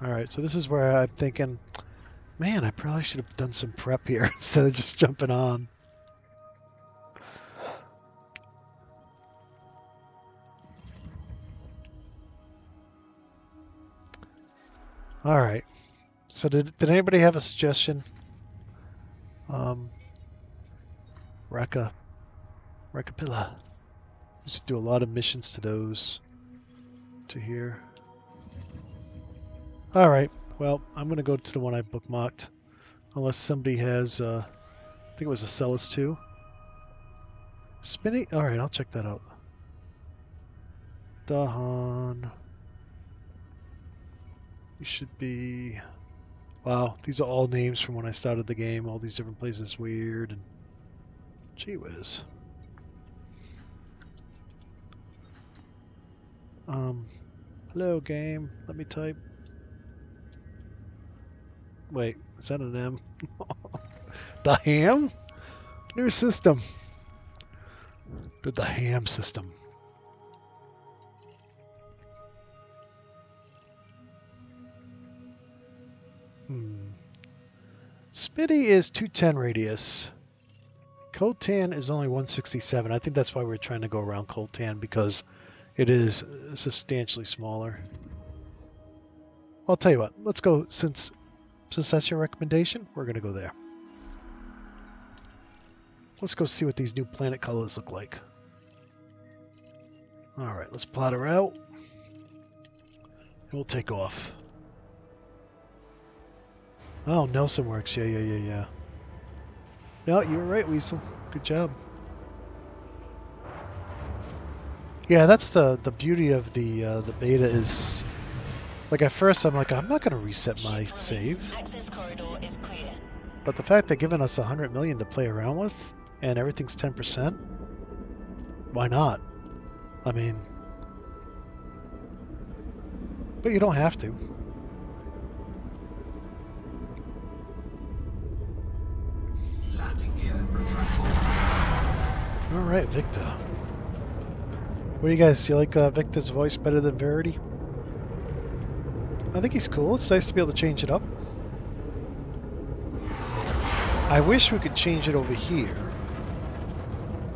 All right, so this is where I'm thinking, man, I probably should have done some prep here instead of just jumping on. All right. So did anybody have a suggestion? Rakapilla. Used to do a lot of missions to those. To here. All right. Well, I'm going to go to the one I bookmarked. Unless somebody has, I think it was a Celis 2. Spinny? All right, I'll check that out. Dahan. You should be... Wow, these are all names from when I started the game. All these different places. Weird. And gee whiz. Hello, game. Let me type. Wait, is that an M? The ham? New system. The ham system. Spitty is 210 radius. Coltan is only 167. I think that's why we're trying to go around Coltan, because it is substantially smaller. I'll tell you what, let's go, since that's your recommendation, we're going to go there. Let's go see what these new planet colors look like. Alright, let's plot her out. And we'll take off. Oh, Nelson works. Yeah. No, you were right, Weasel. Good job. Yeah, that's the beauty of the beta is, like, at first I'm like, I'm not going to reset my save. But the fact they're giving us 100 million to play around with, and everything's 10%, why not? I mean, but you don't have to. All right, Victor. What do you guys? You like Victor's voice better than Verity? I think he's cool. It's nice to be able to change it up. I wish we could change it over here,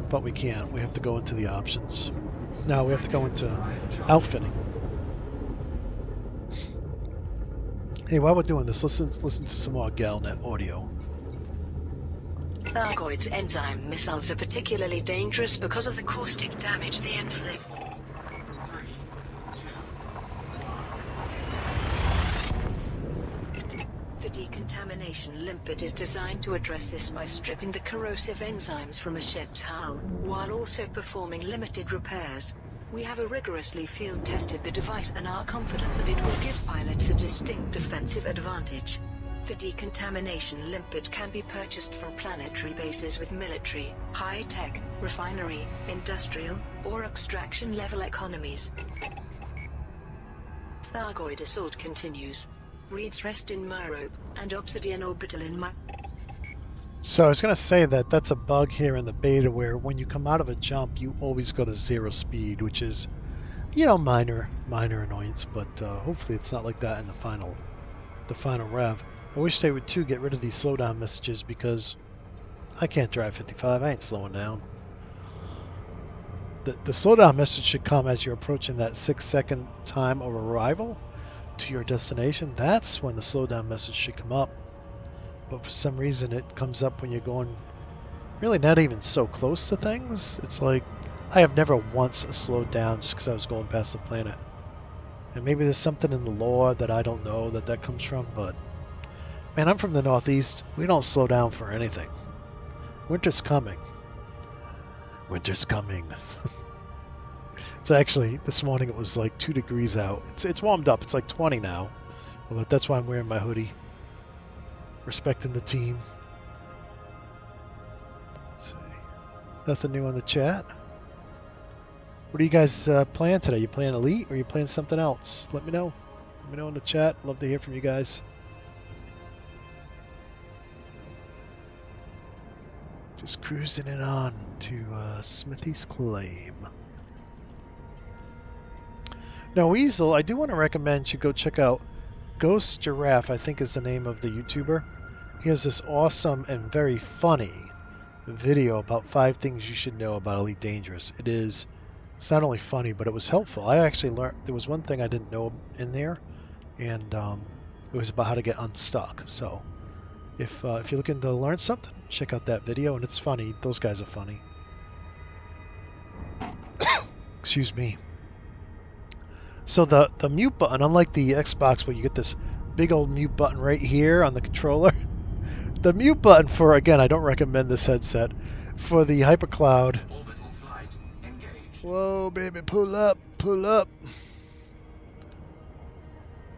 but we can't. We have to go into the options. No, we have to go into outfitting. Hey, while we're doing this, listen to some more Galnet audio. Thargoid's enzyme missiles are particularly dangerous because of the caustic damage they inflict. 4, 3, 2. For decontamination, Limpet is designed to address this by stripping the corrosive enzymes from a ship's hull, while also performing limited repairs. We have rigorously field-tested the device and are confident that it will give pilots a distinct defensive advantage. For decontamination, Limpet can be purchased from planetary bases with military, high-tech, refinery, industrial, or extraction-level economies. Thargoid assault continues. Reeds rest in Merope, and Obsidian orbital in So I was going to say that that's a bug here in the beta where when you come out of a jump, you always go to 0 speed, which is, you know, minor annoyance, but hopefully it's not like that in the final rev. I wish they would too get rid of these slowdown messages, because I can't drive 55. I ain't slowing down. The slowdown message should come as you're approaching that 6-second time of arrival to your destination. That's when the slowdown message should come up. But for some reason it comes up when you're going really not even so close to things. It's like I have never once slowed down just because I was going past the planet. And maybe there's something in the lore that I don't know that comes from, but man, I'm from the Northeast. We don't slow down for anything. Winter's coming. Winter's coming. It's actually, this morning it was like 2 degrees out. It's warmed up. It's like 20 now. But that's why I'm wearing my hoodie. Respecting the team. Let's see. Nothing new on the chat. What are you guys playing today? You playing Elite or are you playing something else? Let me know. Let me know in the chat. Love to hear from you guys. Just cruising it on to Smithy's Claim. Now, Weasel, I do want to recommend you go check out Ghost Giraffe, I think is the name of the YouTuber. He has this awesome and very funny video about 5 things you should know about Elite Dangerous. It's not only funny, but it was helpful. I actually learned, there was one thing I didn't know in there, and it was about how to get unstuck. So if you're looking to learn something, check out that video, and it's funny. Those guys are funny. Excuse me. So the mute button, unlike the Xbox where you get this big old mute button right here on the controller, the mute button for, again, I don't recommend this headset, for the HyperCloud. Orbital flight engaged. Whoa, baby, pull up, pull up.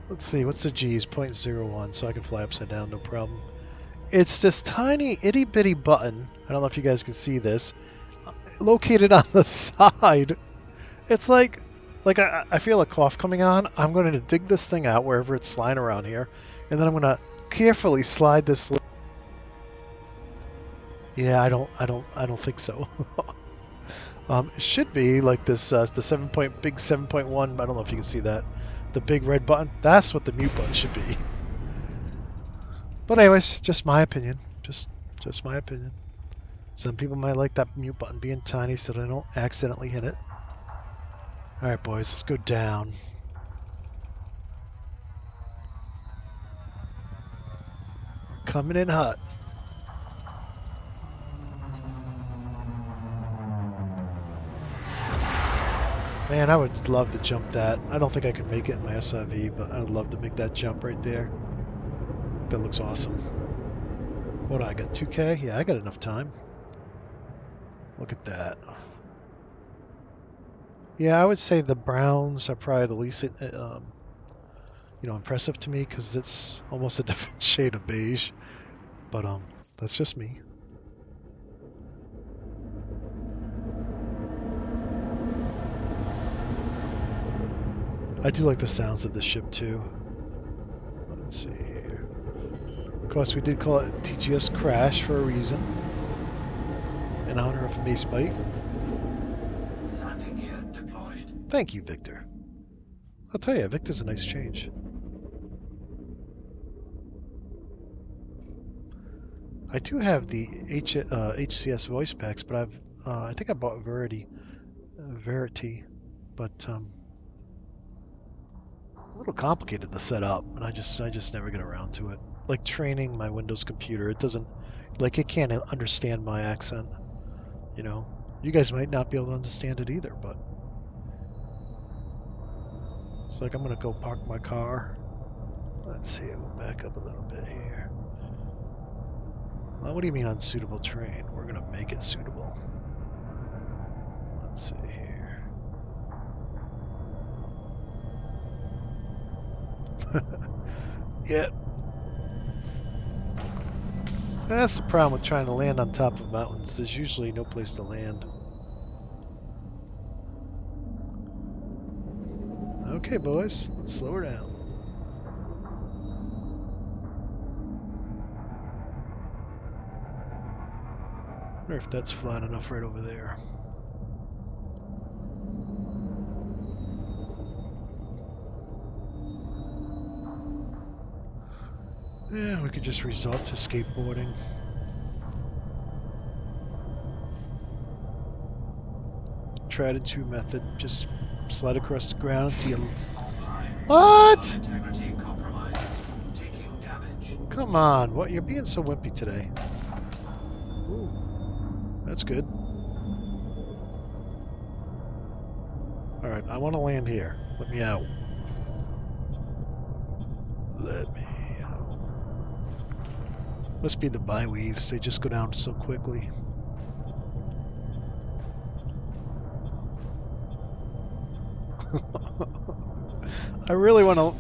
Let's see, what's the G's? 0.01, so I can fly upside down, no problem. It's this tiny itty bitty button, I don't know if you guys can see this, located on the side. It's like I feel a cough coming on. I'm going to dig this thing out wherever it's lying around here, and then I'm going to carefully slide this. Yeah, I don't think so. It should be like this the big 7.1. I don't know if you can see that. The big red button. That's what the mute button should be. But anyways, just my opinion. Just my opinion. Some people might like that mute button being tiny so they don't accidentally hit it. Alright boys, let's go down. We're coming in hot. Man, I would love to jump that. I don't think I could make it in my SIV, but I'd love to make that jump right there. That looks awesome. What do I got? 2K? Yeah, I got enough time. Look at that. Yeah, I would say the browns are probably the least, impressive to me because it's almost a different shade of beige. But that's just me. I do like the sounds of this ship too. Let's see here. Of course, we did call it TGS Crash for a reason, in honor of Macebite. Landing gear deployed. Thank you, Victor. I'll tell you, Victor's a nice change. I do have the HCS voice packs, but I think I bought Verity, but a little complicated to set up, and I just never get around to it. Like training my Windows computer, it can't understand my accent. You know, you guys might not be able to understand it either, but it's like I'm gonna go park my car. Let's see, we'll back up a little bit here. Well, what do you mean unsuitable terrain? We're gonna make it suitable. Let's see here. Yeah. That's the problem with trying to land on top of mountains. There's usually no place to land. Okay, boys, let's slow her down. I wonder if that's flat enough right over there. Yeah, we could just resort to skateboarding. Tried and true method, just slide across the ground until you... What? Integrity compromised. Taking damage. Come on, what? You're being so wimpy today. Ooh. That's good. Alright, I want to land here. Let me out. Let me out. Must be the bi-weaves. They just go down so quickly. I really want to...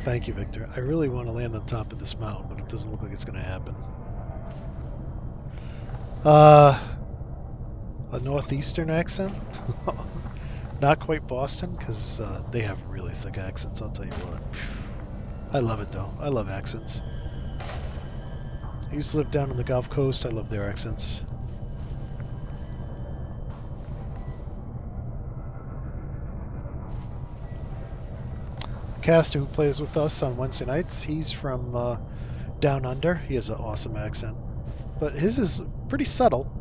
Thank you, Victor. I really want to land on top of this mountain, but it doesn't look like it's going to happen. A northeastern accent? Not quite Boston, because they have really thick accents, I'll tell you what. I love it, though. I love accents. I used to live down on the Gulf Coast. I love their accents. The caster who plays with us on Wednesday nights, he's from down under. He has an awesome accent. But his is pretty subtle.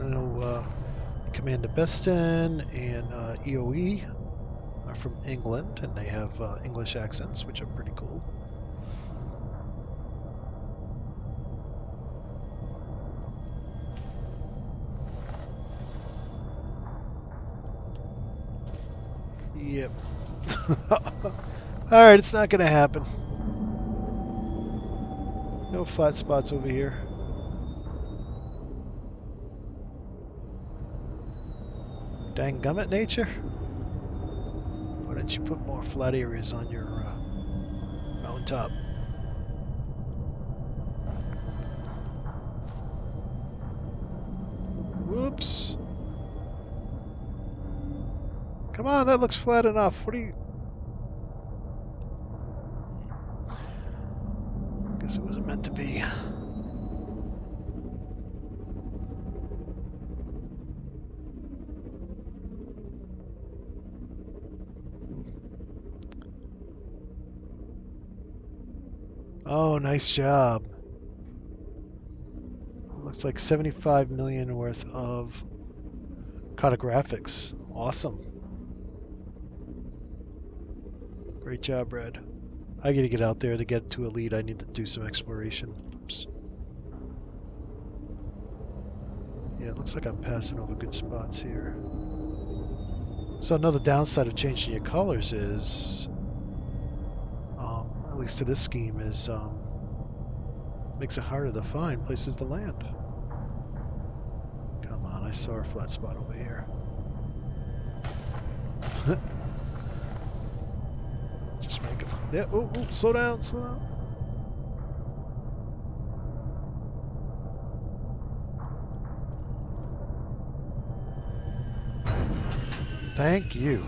I know Commander Beston and EOE are from England, and they have English accents, which are pretty cool. Yep. Alright, it's not gonna happen. No flat spots over here. Dang gummit, nature. Why don't you put more flat areas on your mountaintop? Whoops. Come on, that looks flat enough. What are you... Guess it wasn't meant to be. Oh, nice job. Looks like 75 million worth of cartographics. Awesome. Great job, Red. I gotta get out there to get to elite. I need to do some exploration. Oops. Yeah, it looks like I'm passing over good spots here. So another downside of changing your colors is, at least to this scheme, is makes it harder to find places to land. Come on, I saw a flat spot over here. Just make it. Yeah. Oh, slow down, slow down. Thank you.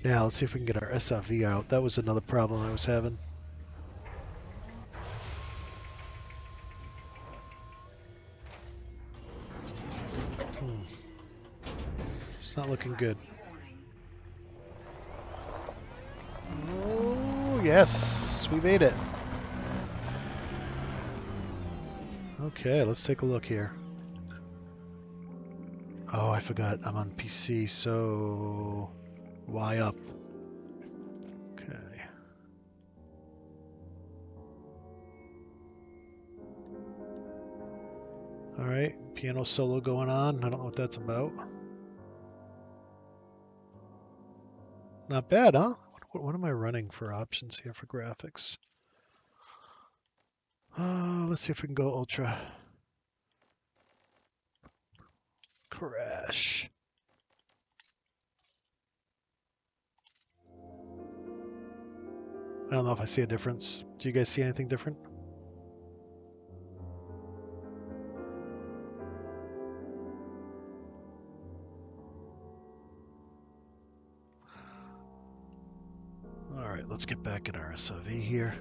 Now let's see if we can get our SRV out. That was another problem I was having. It's not looking good. Oh, yes, we made it. Okay, let's take a look here. Oh, I forgot. I'm on PC, so Y up. Okay. All right, piano solo going on. I don't know what that's about. Not bad, huh? What am I running for options here for graphics? Let's see if we can go ultra. Crash. I don't know if I see a difference. Do you guys see anything different? Alright, let's get back in our SRV here.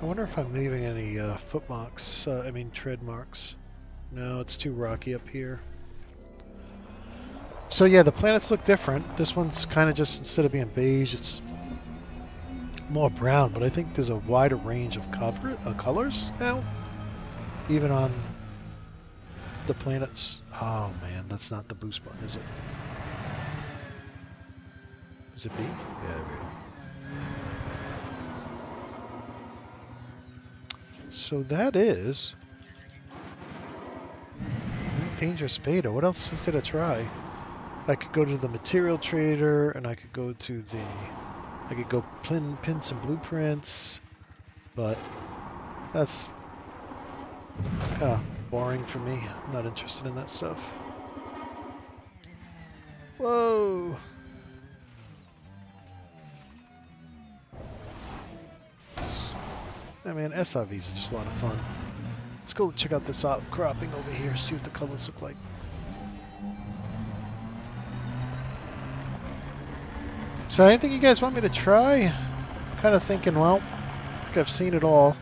I wonder if I'm leaving any foot marks, tread marks. No, it's too rocky up here. So yeah, the planets look different. This one's kind of just, instead of being beige, it's more brown, but I think there's a wider range of colors now, even on the planets. Oh man, that's not the boost button, is it? Is it B? Yeah, there we go. So that is dangerous beta. What else did I try? I could go to the material trader, and I could go to the... I could go pin some blueprints, but that's kind of boring for me. I'm not interested in that stuff. Whoa! I mean, SRVs are just a lot of fun. Let's go check out this outcropping over here, see what the colors look like. So anything you guys want me to try? I'm kind of thinking, well, I think I've seen it all.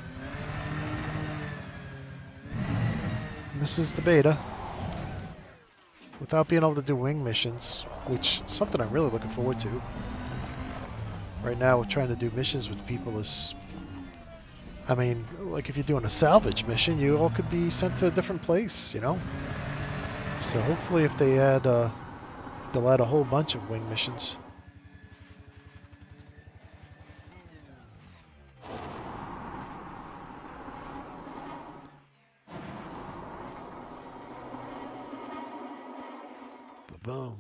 This is the beta. Without being able to do wing missions, which is something I'm really looking forward to. Right now, trying to do missions with people is... I mean, like if you're doing a salvage mission, you all could be sent to a different place, you know? So hopefully if they add, they'll add a whole bunch of wing missions. Boom.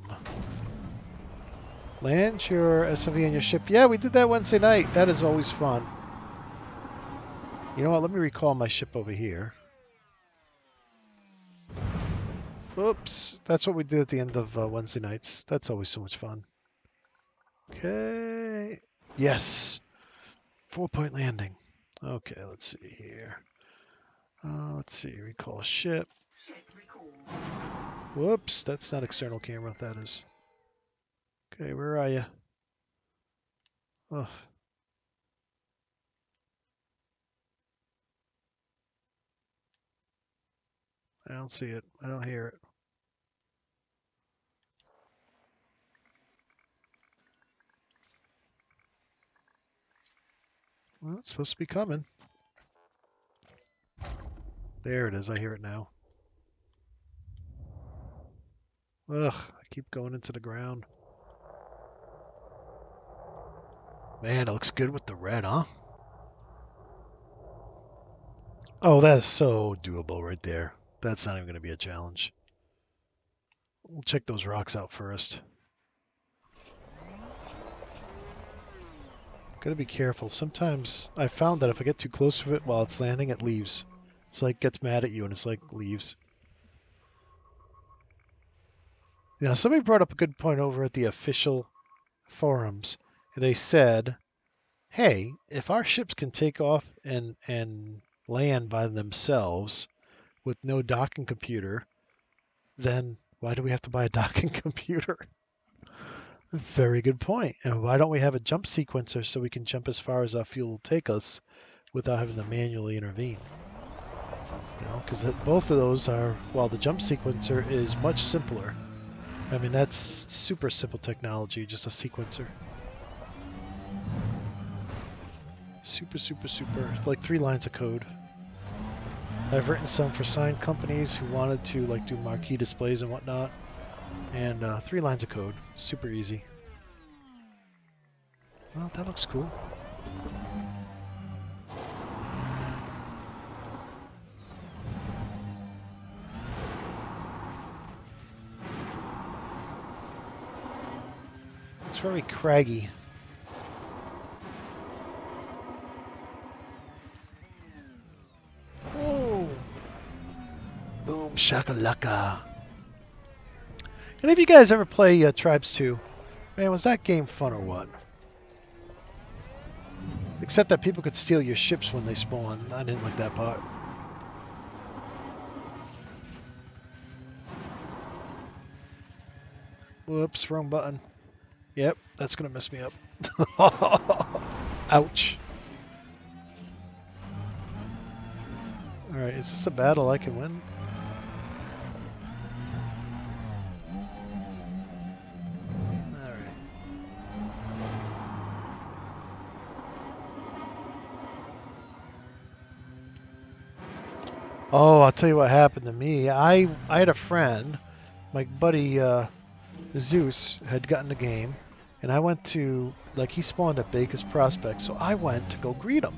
Land your SUV on your ship. Yeah, we did that Wednesday night. That is always fun. You know what? Let me recall my ship over here. Oops. That's what we did at the end of Wednesday nights. That's always so much fun. Okay. Yes. 4-point landing. Okay, let's see here. Let's see. Recall ship. Whoops. That's not external camera. That is. Okay, where are you? Oh. I don't see it. I don't hear it. Well, it's supposed to be coming. There it is. I hear it now. Ugh, I keep going into the ground. Man, it looks good with the red, huh? Oh, that is so doable right there. That's not even going to be a challenge. We'll check those rocks out first. Gotta be careful. Sometimes I found that if I get too close to it while it's landing, it leaves. It's like gets mad at you and it's like leaves. You know, somebody brought up a good point over at the official forums. They said, hey, if our ships can take off and land by themselves with no docking computer, then why do we have to buy a docking computer? Very good point. And why don't we have a jump sequencer so we can jump as far as our fuel will take us without having to manually intervene? You know, because both of those are, while the jump sequencer is much simpler. I mean, that's super simple technology, just a sequencer. Super, super, super. Like 3 lines of code. I've written some for sign companies who wanted to like do marquee displays and whatnot. And 3 lines of code. Super easy. Well, that looks cool. It's very craggy. Oh! Boom shakalaka. Any of you guys ever play Tribes 2? Man, was that game fun or what? Except that people could steal your ships when they spawn. I didn't like that part. Whoops, wrong button. Yep, that's gonna mess me up. Ouch. Alright, is this a battle I can win? Oh, I'll tell you what happened to me. I had a friend, my buddy Zeus, had gotten the game, and I went to, like, he spawned at Baker's Prospect, so I went to go greet him.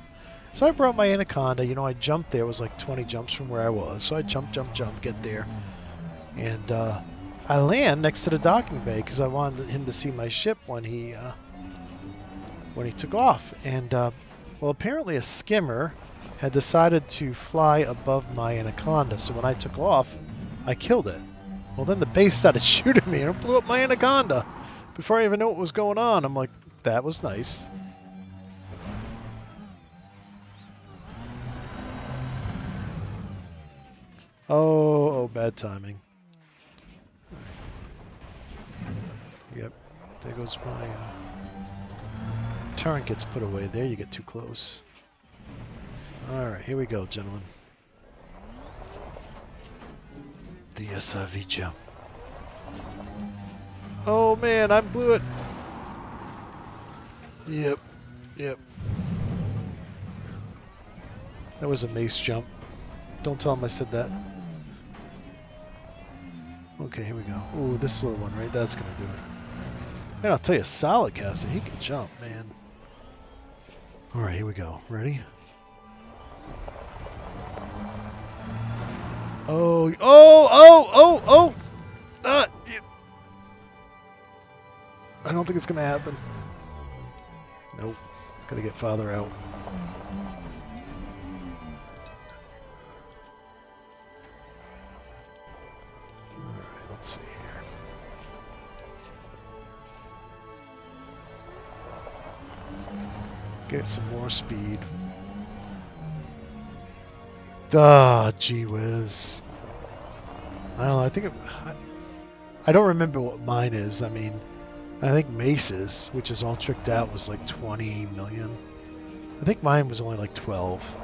So I brought my Anaconda. You know, I jumped there. It was like 20 jumps from where I was. So I jump, get there. And I land next to the docking bay because I wanted him to see my ship when he took off. And, well, apparently a skimmer had decided to fly above my Anaconda. So when I took off, I killed it. Well, then the base started shooting me and it blew up my Anaconda. Before I even knew what was going on, I'm like, that was nice. Oh, bad timing. Yep, there goes my turret gets put away there. You get too close. Alright, here we go, gentlemen. The SRV jump. Oh man, I blew it. Yep. That was a mace jump. Don't tell him I said that. Okay, here we go. Ooh, this little one, right? That's gonna do it. Man, I'll tell you, solid caster. He can jump, man. Alright, here we go. Ready? Oh! I don't think it's gonna happen. Nope. Gotta get farther out. Alright, let's see here. Get some more speed. Gee whiz. I don't know, I think I don't remember what mine is. I mean, I think Mace's, which is all tricked out, was like 20 million. I think mine was only like 12.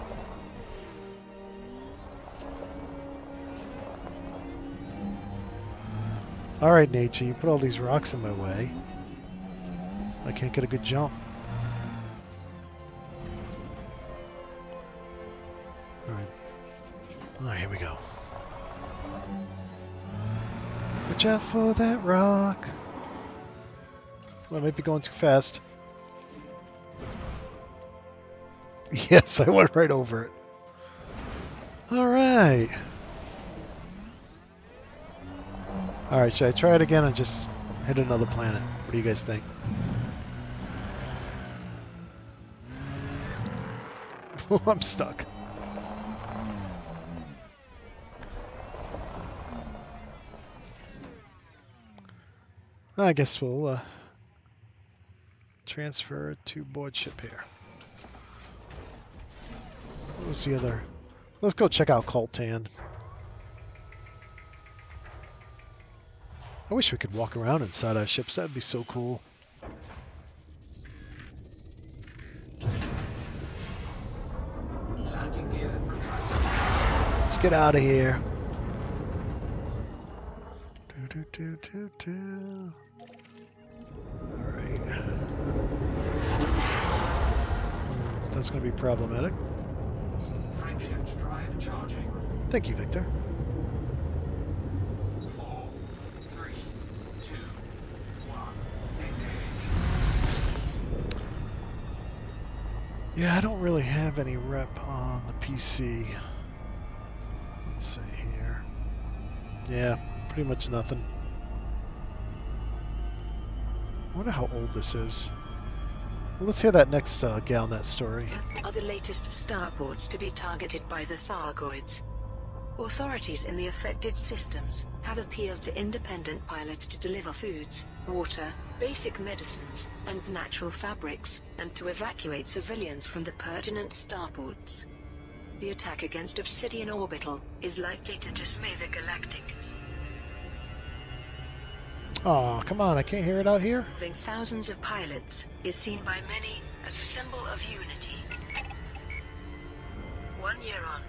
Alright, nature, you put all these rocks in my way. I can't get a good jump. Alright, here we go. Watch out for that rock. Well, I might be going too fast. Yes, I went right over it. Alright. Alright, should I try it again and just hit another planet? What do you guys think? I'm stuck. I guess we'll transfer to board ship here. What was the other? Let's go check out Coltan. I wish we could walk around inside our ships. That'd be so cool. Landing gear retracted. Let's get out of here. Alright. That's going to be problematic. Frameshift drive charging. Thank you, Victor. 4, 3, 2, 1. Engage. Yeah, I don't really have any rep on the PC. Let's see here. Yeah, pretty much nothing. I wonder how old this is. Well, let's hear that next Galnet story. Are the latest starports to be targeted by the Thargoids? Authorities in the affected systems have appealed to independent pilots to deliver foods, water, basic medicines, and natural fabrics, and to evacuate civilians from the pertinent starports. The attack against Obsidian Orbital is likely to dismay the galactic. Aw, come on, I can't hear it out here? Having thousands of pilots is seen by many as a symbol of unity. 1 year on,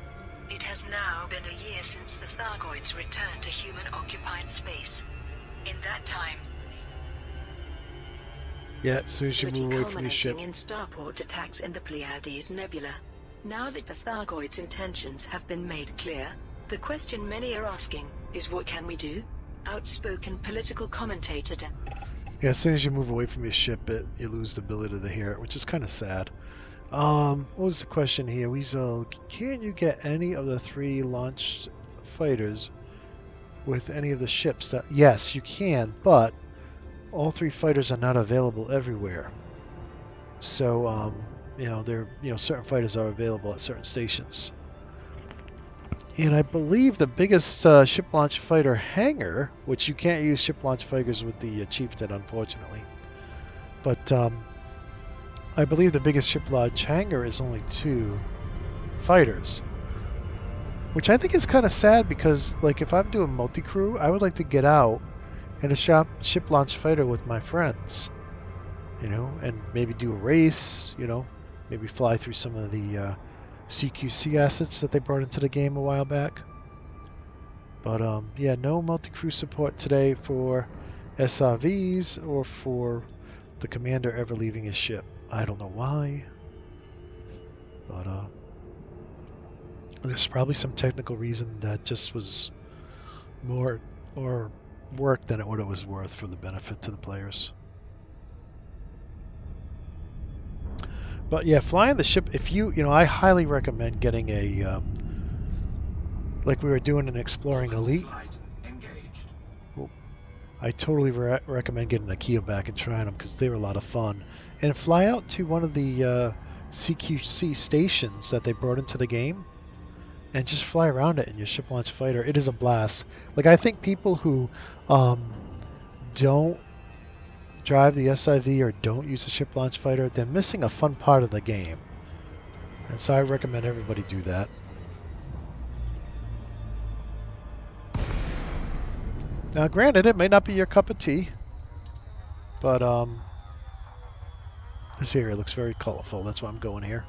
it has now been a year since the Thargoids returned to human-occupied space. In that time, Yeah, as soon as you move away from your ship. culminating in starport attacks in the Pleiades Nebula. Now that the Thargoids' intentions have been made clear, the question many are asking is, what can we do? Outspoken political commentator Yeah, as soon as you move away from your ship, you lose the ability to hear it, which is kind of sad. What was the question here? Weasel, can you get any of the 3 launched fighters with any of the ships? Yes, you can, but all 3 fighters are not available everywhere. So, certain fighters are available at certain stations. And I believe the biggest ship launch fighter hangar, which you can't use ship launch fighters with the Chieftain, unfortunately. But I believe the biggest ship launch hangar is only 2 fighters. Which I think is kind of sad because, like, if I'm doing multi-crew, I would like to get out in a ship launch fighter with my friends. And maybe do a race, maybe fly through some of the CQC assets that they brought into the game a while back. But yeah, no multi-crew support today for SRVs or for the commander ever leaving his ship. I don't know why, but there's probably some technical reason that just was more work than what it was worth for the benefit to the players. But yeah, flying the ship, if I highly recommend getting a, like we were doing in Exploring Elite. I totally recommend getting a Kia back and trying them because they were a lot of fun. And fly out to one of the CQC stations that they brought into the game and just fly around it in your ship launch fighter. It is a blast. Like, I think people who don't drive the SIV or don't use a ship launch fighter, they're missing a fun part of the game. And so I recommend everybody do that. Now, granted, it may not be your cup of tea, but this area looks very colorful. That's why I'm going here.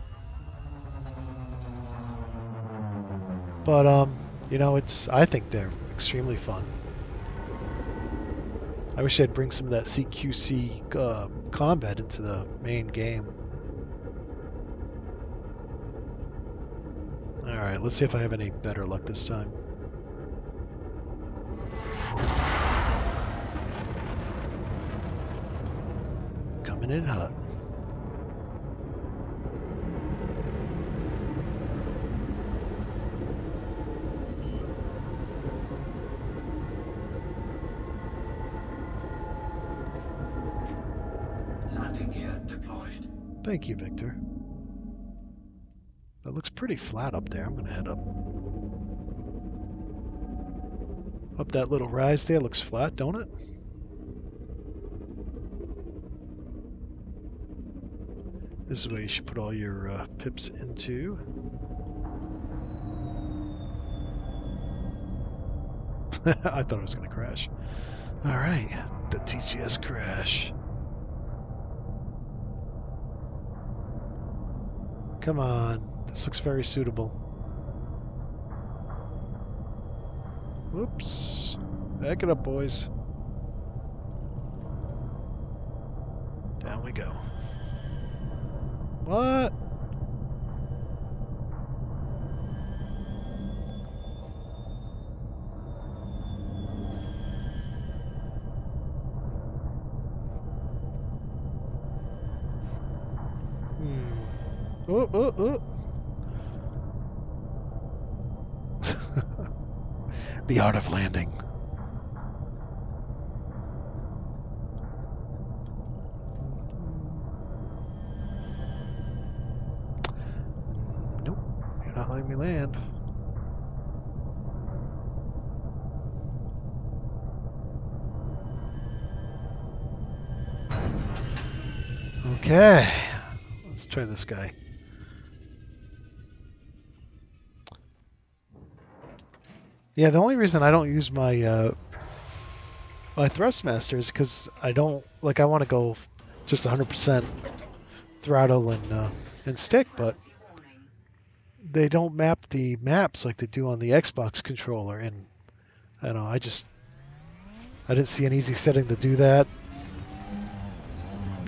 But I think they're extremely fun. I wish they'd bring some of that CQC combat into the main game. Alright, let's see if I have any better luck this time. Coming in hot. Landing gear deployed. Thank you, Victor. That looks pretty flat up there. I'm going to head up. Up that little rise there looks flat, don't it? This is where you should put all your pips into. I thought it was going to crash. Alright, the TGS crash. Come on, this looks very suitable. Whoops. Back it up, boys. Down we go. What? Oh. The art of landing. Nope, you're not letting me land. Okay, let's try this guy. Yeah, the only reason I don't use my my Thrustmaster is because I don't I want to go just 100% throttle and stick, but they don't map the maps like they do on the Xbox controller, and I don't know, I didn't see an easy setting to do that,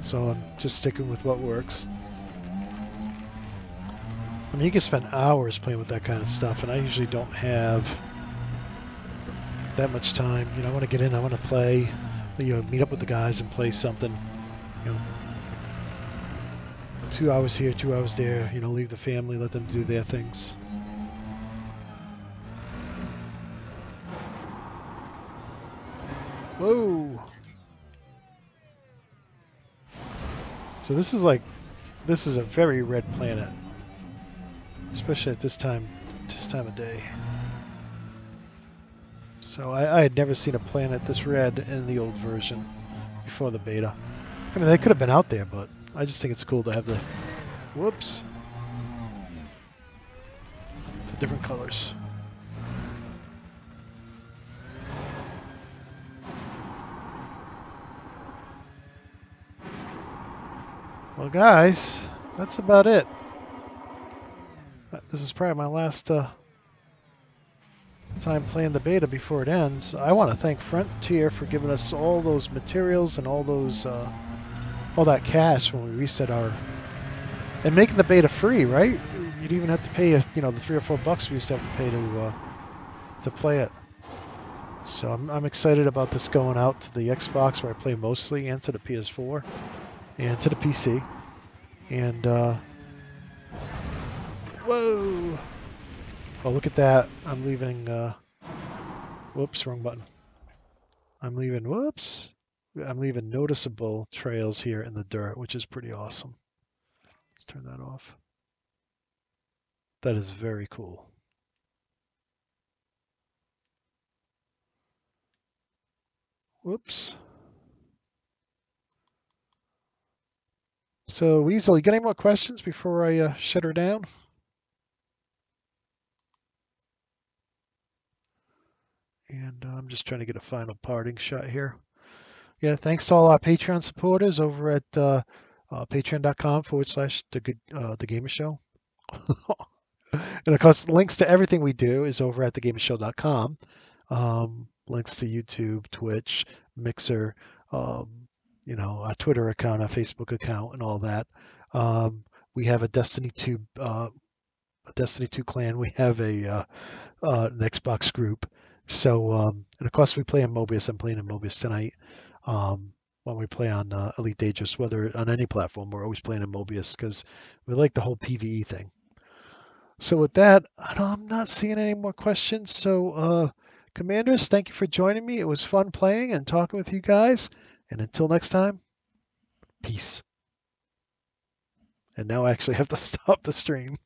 so I'm just sticking with what works. I mean, you can spend hours playing with that kind of stuff, and I usually don't have that much time. I want to get in, I want to play, meet up with the guys and play something, 2 hours here, 2 hours there. You know, leave the family, let them do their things. Whoa! So this is a very red planet, especially at this time of day. So I had never seen a planet this red in the old version before the beta. I mean, they could have been out there, but I just think it's cool to have the, whoops, the different colors. Well, guys, that's about it. This is probably my last time playing the beta before it ends. I want to thank Frontier for giving us all those materials and all those all that cash when we reset our, and making the beta free, right? You'd even have to pay, the $3 or $4 we used to have to pay to play it. So I'm excited about this going out to the Xbox, where I play mostly, and to the PS4 and to the PC. And whoa! Oh, look at that. I'm leaving, whoops, wrong button. I'm leaving noticeable trails here in the dirt, which is pretty awesome. Let's turn that off. That is very cool. Whoops. So, Weasel, you got any more questions before I shut her down? And I'm just trying to get a final parting shot here. Yeah, thanks to all our Patreon supporters over at patreon.com/the gamer show. And of course, links to everything we do is over at thegamersshow.com. Links to YouTube, Twitch, Mixer, our Twitter account, our Facebook account, and all that. We have a Destiny 2 clan. We have an Xbox group. So, and of course, we play in Mobius. I'm playing in Mobius tonight. When we play on Elite Dangerous, whether on any platform, we're always playing in Mobius because we like the whole PvE thing. So with that, I'm not seeing any more questions. So, Commanders, thank you for joining me. It was fun playing and talking with you guys. And until next time, peace. And now I actually have to stop the stream.